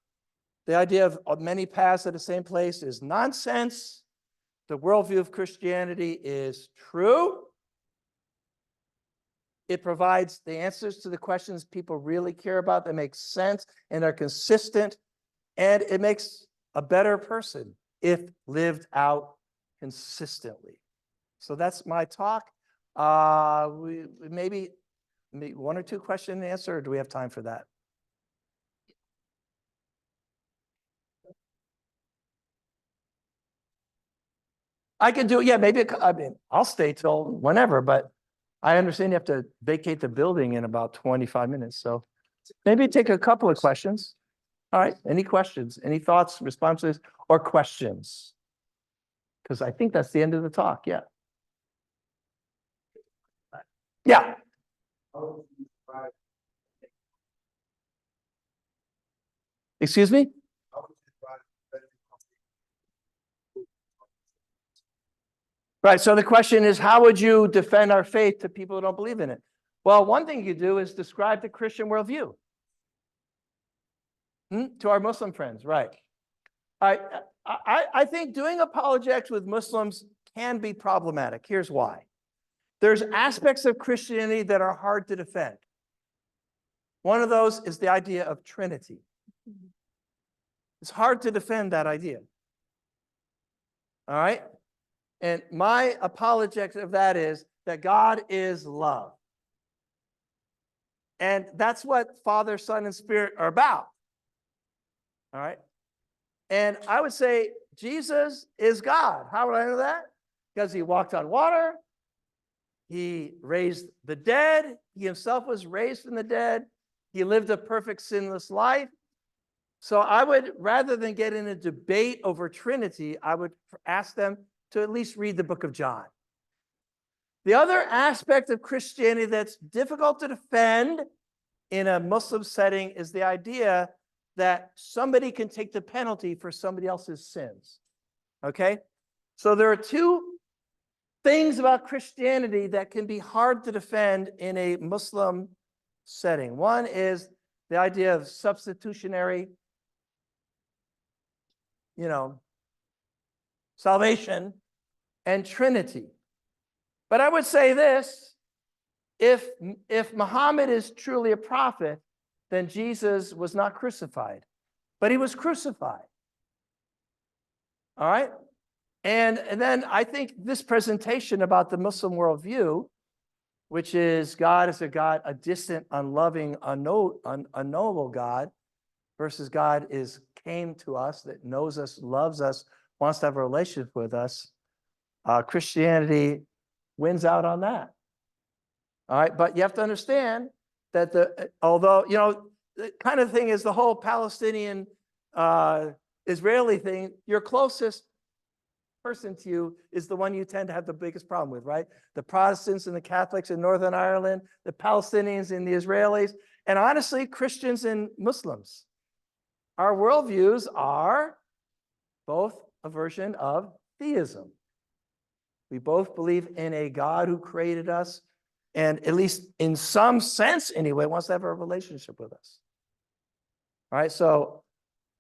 The idea of many paths at the same place is nonsense. The worldview of Christianity is true. It provides the answers to the questions people really care about that make sense and are consistent. And it makes a better person if lived out consistently. So that's my talk. Maybe one or two question and answer, or do we have time for that? I can do it. Yeah, maybe. I'll stay till whenever, but I understand you have to vacate the building in about 25 minutes. So maybe take a couple of questions. All right. Any questions, any thoughts, responses, or questions? Because I think that's the end of the talk. Yeah. Yeah. Excuse me? Right. So the question is, how would you defend our faith to people who don't believe in it? Well, one thing you do is describe the Christian worldview. To our Muslim friends, right? I think doing apologetics with Muslims can be problematic. Here's why. There's aspects of Christianity that are hard to defend. One of those is the idea of Trinity. It's hard to defend that idea. All right? And my apologetics of that is that God is love. And that's what Father, Son, and Spirit are about. All right? And I would say Jesus is God. How would I know that? Because he walked on water. He raised the dead. He himself was raised from the dead. He lived a perfect sinless life. So I would, rather than get in a debate over Trinity, I would ask them to at least read the book of John. The other aspect of Christianity that's difficult to defend in a Muslim setting is the idea that somebody can take the penalty for somebody else's sins. Okay? So there are two things about Christianity that can be hard to defend in a Muslim setting. One is the idea of substitutionary, salvation and Trinity. But I would say this, if Muhammad is truly a prophet, then Jesus was not crucified, but he was crucified. All right? And then I think this presentation about the Muslim worldview, which is God is a God, a distant, unloving, unknowable God, versus God came to us, that knows us, loves us, wants to have a relationship with us. Christianity wins out on that. All right, but you have to understand that the kind of thing is the whole Palestinian Israeli thing, your closest person to you is the one you tend to have the biggest problem with, right? The Protestants and the Catholics in Northern Ireland, the Palestinians and the Israelis, and honestly, Christians and Muslims. Our worldviews are both a version of theism. We both believe in a God who created us, and at least in some sense anyway, wants to have a relationship with us. All right, so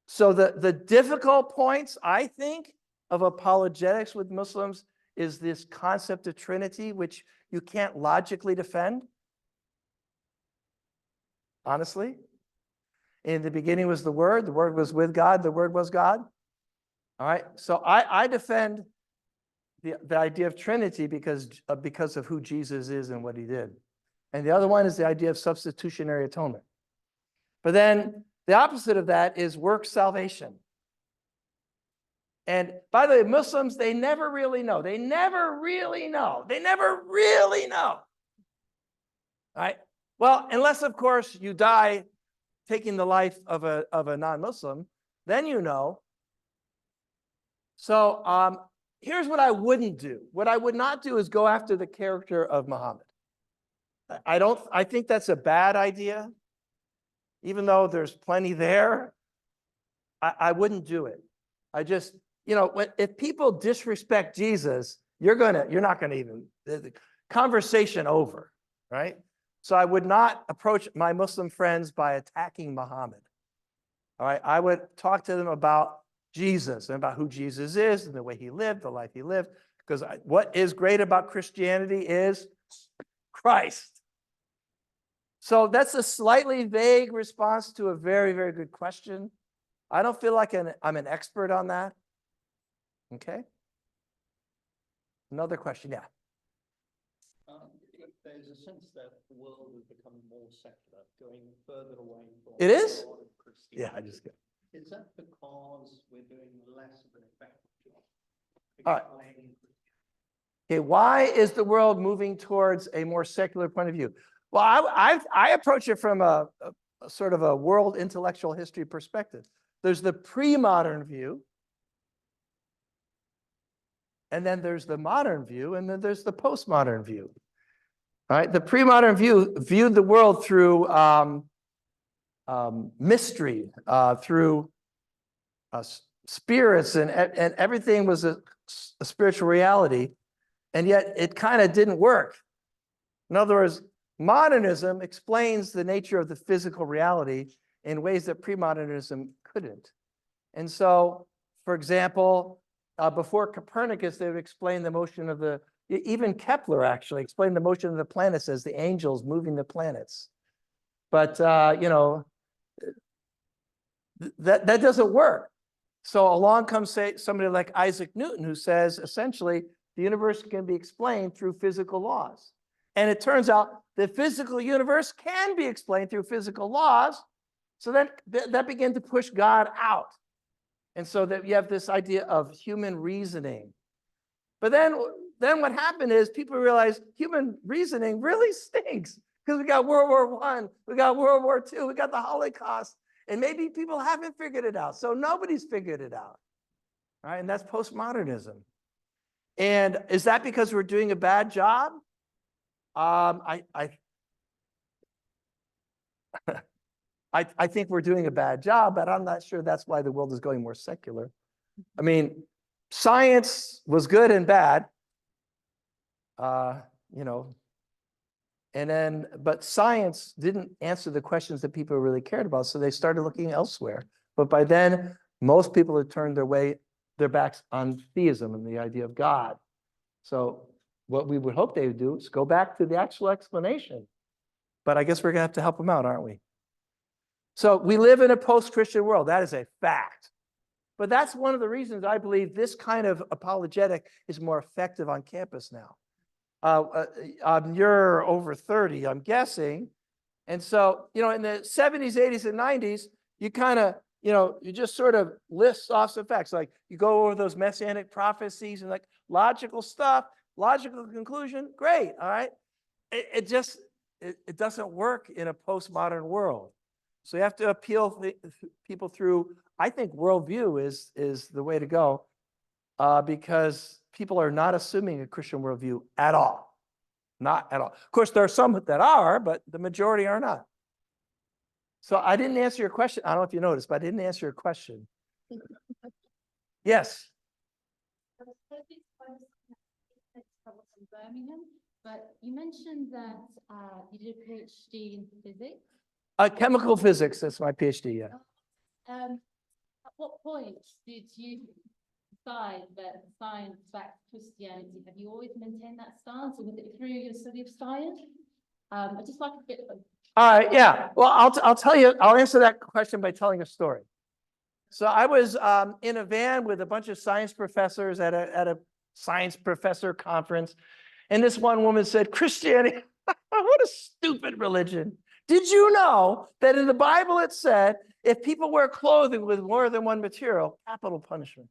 the difficult points, I think, of apologetics with Muslims is this concept of Trinity, which you can't logically defend. Honestly. In the beginning was the Word was with God, the Word was God. All right, so I defend the idea of Trinity because of who Jesus is and what he did. And the other one is the idea of substitutionary atonement. But then the opposite of that is work salvation. And by the way, Muslims, they never really know. They never really know. They never really know. All right? Well, unless, of course, you die taking the life of a non-Muslim, then you know. So here's what I wouldn't do. What I would not do is go after the character of Muhammad. I think that's a bad idea. Even though there's plenty there, I wouldn't do it. I just, if people disrespect Jesus, you're not gonna even, the conversation over, right? So I would not approach my Muslim friends by attacking Muhammad. All right, I would talk to them about Jesus and about who Jesus is and the way he lived, the life he lived, because what is great about Christianity is Christ. So that's a slightly vague response to a very, very good question. I don't feel like I'm an expert on that. Okay. Another question, yeah. There's a sense that the world is becoming more secular, going further away from It is? God and Yeah, Christianity. I just get. Is that because we're doing less of an effective job? All right. Explaining Okay, why is the world moving towards a more secular point of view? Well, I approach it from a sort of a world intellectual history perspective. There's the pre-modern view, and then there's the modern view, and then there's the postmodern view. All right, the pre-modern view viewed the world through mystery, through spirits, and everything was a spiritual reality, and yet it kind of didn't work. In other words, modernism explains the nature of the physical reality in ways that pre-modernism couldn't. And so, for example, before Copernicus, they would explain the motion of even Kepler actually explained the motion of the planets as the angels moving the planets. But, that doesn't work. So along comes somebody like Isaac Newton, who says, essentially, the universe can be explained through physical laws. And it turns out the physical universe can be explained through physical laws. So that began to push God out. And so that you have this idea of human reasoning. But then what happened is people realized human reasoning really stinks, because we got World War I, we got World War II, we got the Holocaust, and maybe people haven't figured it out. So nobody's figured it out. All right, and that's postmodernism. And is that because we're doing a bad job? I think we're doing a bad job, but I'm not sure that's why the world is going more secular. I mean, science was good and bad, but science didn't answer the questions that people really cared about, so they started looking elsewhere. But by then, most people had turned their backs on theism and the idea of God. So what we would hope they would do is go back to the actual explanation. But I guess we're gonna have to help them out, aren't we? So we live in a post-Christian world. That is a fact. But that's one of the reasons I believe this kind of apologetic is more effective on campus now. You're over 30, I'm guessing. And so, in the 70s, 80s, and 90s, you kind of, you just sort of list off some facts. Like you go over those messianic prophecies and like logical stuff, logical conclusion, great, all right? It doesn't work in a postmodern world. So you have to appeal people through, I think worldview is the way to go, because people are not assuming a Christian worldview at all. Not at all. Of course, there are some that are, but the majority are not. So I didn't answer your question. I don't know if you noticed, but I didn't answer your question. Yes. Birmingham, but you mentioned that you did a PhD in physics. Chemical physics, that's my PhD, yeah. At what point did you side that science backs Christianity. Have you always maintained that stance, or was it through your study of science? I just like a bit of. All right, yeah. Well, I'll tell you, I'll answer that question by telling a story. So I was in a van with a bunch of science professors at a science professor conference. And this one woman said, Christianity, what a stupid religion. Did you know that in the Bible it said, if people wear clothing with more than one material, capital punishment?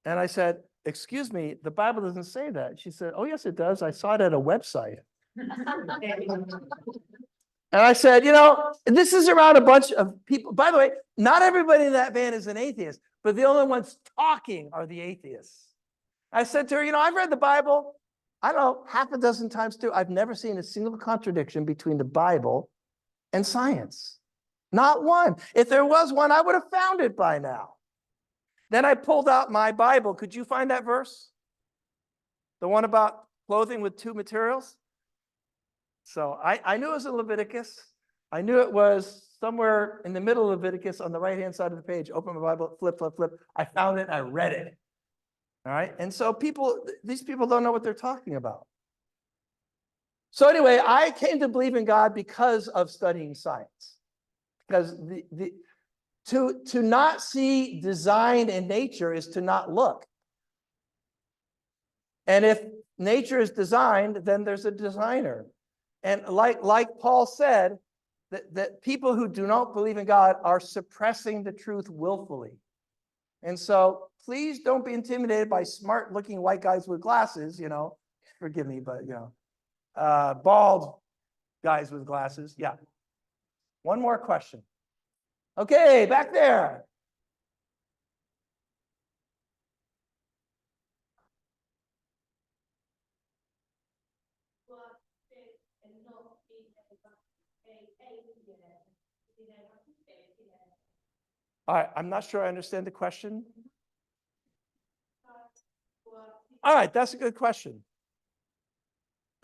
And I said, excuse me, the Bible doesn't say that. She said, oh, yes, it does. I saw it at a website. And I said, this is around a bunch of people. By the way, not everybody in that van is an atheist, but the only ones talking are the atheists. I said to her, I've read the Bible, I don't know, half a dozen times too. I've never seen a single contradiction between the Bible and science. Not one. If there was one, I would have found it by now. Then I pulled out my Bible. Could you find that verse? The one about clothing with two materials? So I knew it was in Leviticus. I knew it was somewhere in the middle of Leviticus on the right-hand side of the page. Open my Bible, flip, flip, flip. I found it, I read it. All right. And so these people don't know what they're talking about. So anyway, I came to believe in God because of studying science. Because to not see design in nature is to not look. And if nature is designed, then there's a designer. And like Paul said, that people who do not believe in God are suppressing the truth willfully. And so please don't be intimidated by smart looking white guys with glasses, forgive me, but bald guys with glasses. Yeah. One more question. Okay, back there. All right, I'm not sure I understand the question. All right, that's a good question.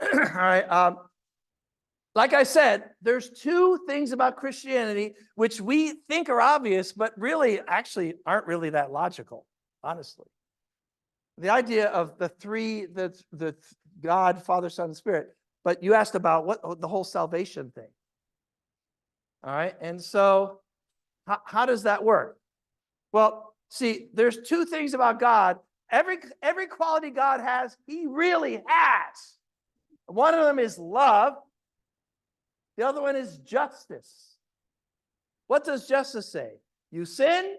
All right, like I said, there's two things about Christianity which we think are obvious, but really actually aren't really that logical, honestly. The idea of the God, Father, Son, and Spirit, but you asked about the whole salvation thing. All right, and so how does that work? Well, see, there's two things about God. Every quality God has, he really has. One of them is love. The other one is justice. What does justice say? You sin,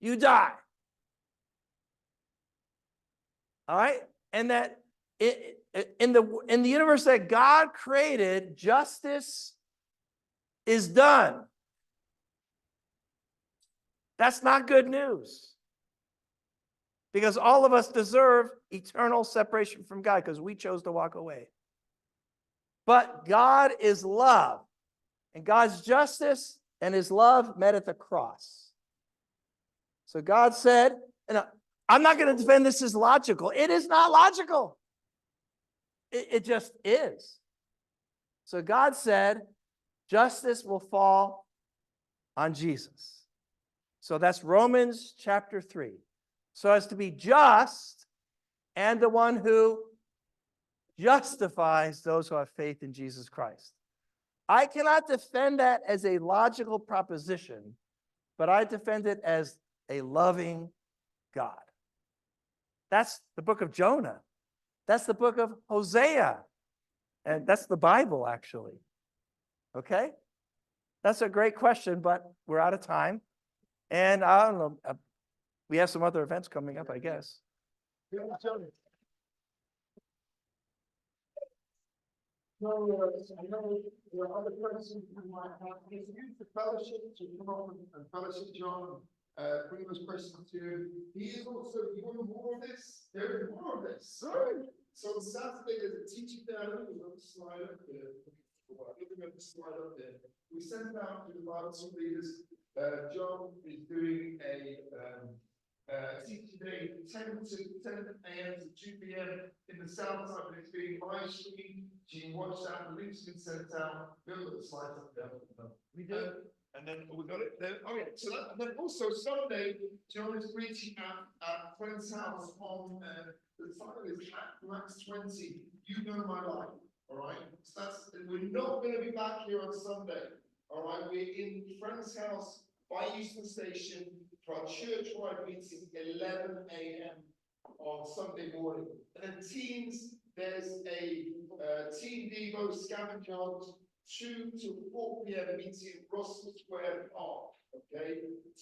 you die. All right? And that in the universe that God created, justice is done. That's not good news. Because all of us deserve eternal separation from God because we chose to walk away. But God is love. And God's justice and his love met at the cross. So God said, I'm not going to defend this as logical. It is not logical. It just is. So God said, justice will fall on Jesus. So that's Romans chapter 3. So as to be just and the one who justifies those who have faith in Jesus Christ. I cannot defend that as a logical proposition, but I defend it as a loving God. That's the book of Jonah. That's the book of Hosea. And that's the Bible, actually. Okay? That's a great question, but we're out of time. And I don't know, we have some other events coming up, I guess. I know there are other questions we might have. Use the fellowship to come up and fellowship John, bring those questions to him. He is also, you want more of this? There is more of this. So on Saturday, there's a teaching day. I don't know if the slide up there. I think we're going to slide up there. We sent out to the Bible school leaders. John is doing a teaching day 10 a.m. to 2 p.m. in the south side, but it's being live streamed. So you can watch that. The link's been sent out. We'll put the slides up there. We do. And then we got it there. Oh, yeah. So that, and then also Sunday, John is preaching at Friend's house on the title is Max 20. You know my life. All right. So that's, we're not going to be back here on Sunday. All right. We're in Friend's house by Euston Station for our church-wide meeting 11 a.m. on Sunday morning. And then teens, there's a Teen Devo scavenger hunt 2 to 4 p.m. meeting in Russell Square Park. Okay,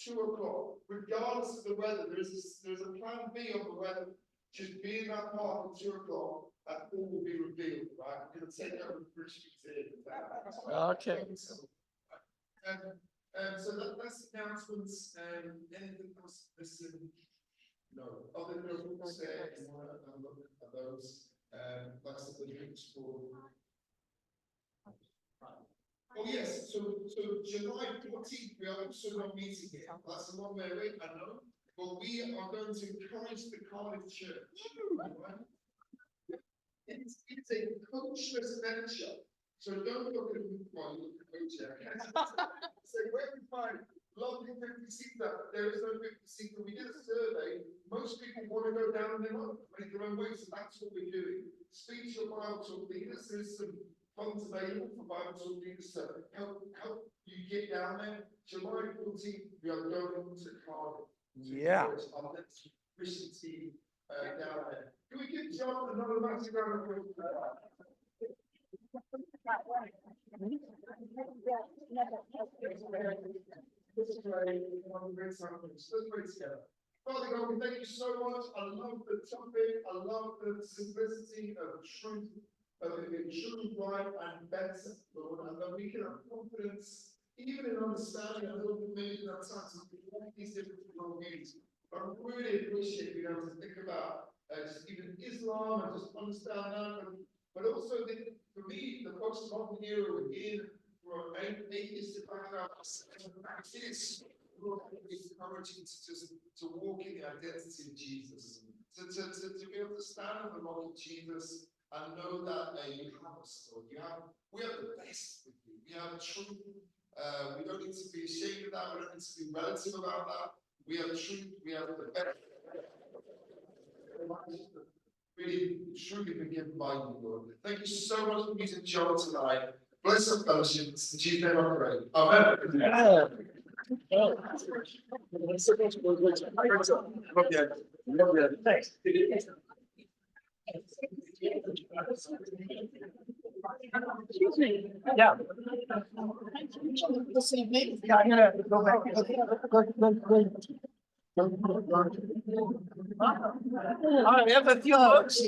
2 o'clock. Regardless of the weather, there's a plan B on the weather. Just be in that park at 2 o'clock, and all will be revealed. Right, we're going to take over the British Museum. Okay. So that's the announcements. Anything else missing? No. Other than those, those. That's the links for. Oh yes, so July 14th, we are also not meeting here. That's a long way away, I know, but we are going to encourage the Cardiff Church. Right? It's a coachless venture. So don't look at me while you look at coach here. So where we find London 50-seater, there is no 50-seater. We did a survey. Most people want to go down their own, make their own way. So that's what we're doing. Speak to your Bible talk leaders. There's some funds available for Bible talk leaders to help you get down there. July 14th, we are going to Cardiff. Yeah. Our next mission team down there. Can we give John another massive round of applause? Father God, we thank you so much. I love the topic. I love the simplicity of truth, of it being true, right, and better, Lord. And that we can have confidence, even in understanding a little bit maybe at times all these different worldviews. I really appreciate being able to think about just even Islam and just understand that, but also for me, the post-modern era we're in, for atheistic background, it is encouraging to walk in the identity of Jesus, to be able to stand on the rock of Jesus and know that you have us, Lord. We have the best with you. We have truth. We don't need to be ashamed of that. We don't need to be relative about that. We have truth. We have the best. Really, truly been given by you, Lord. Thank you so much for meeting John tonight. Bless the fellowship. In Jesus' name I pray. Amen. Thanks. Excuse me. Yeah. This evening, yeah, I'm gonna go back. I have a few books.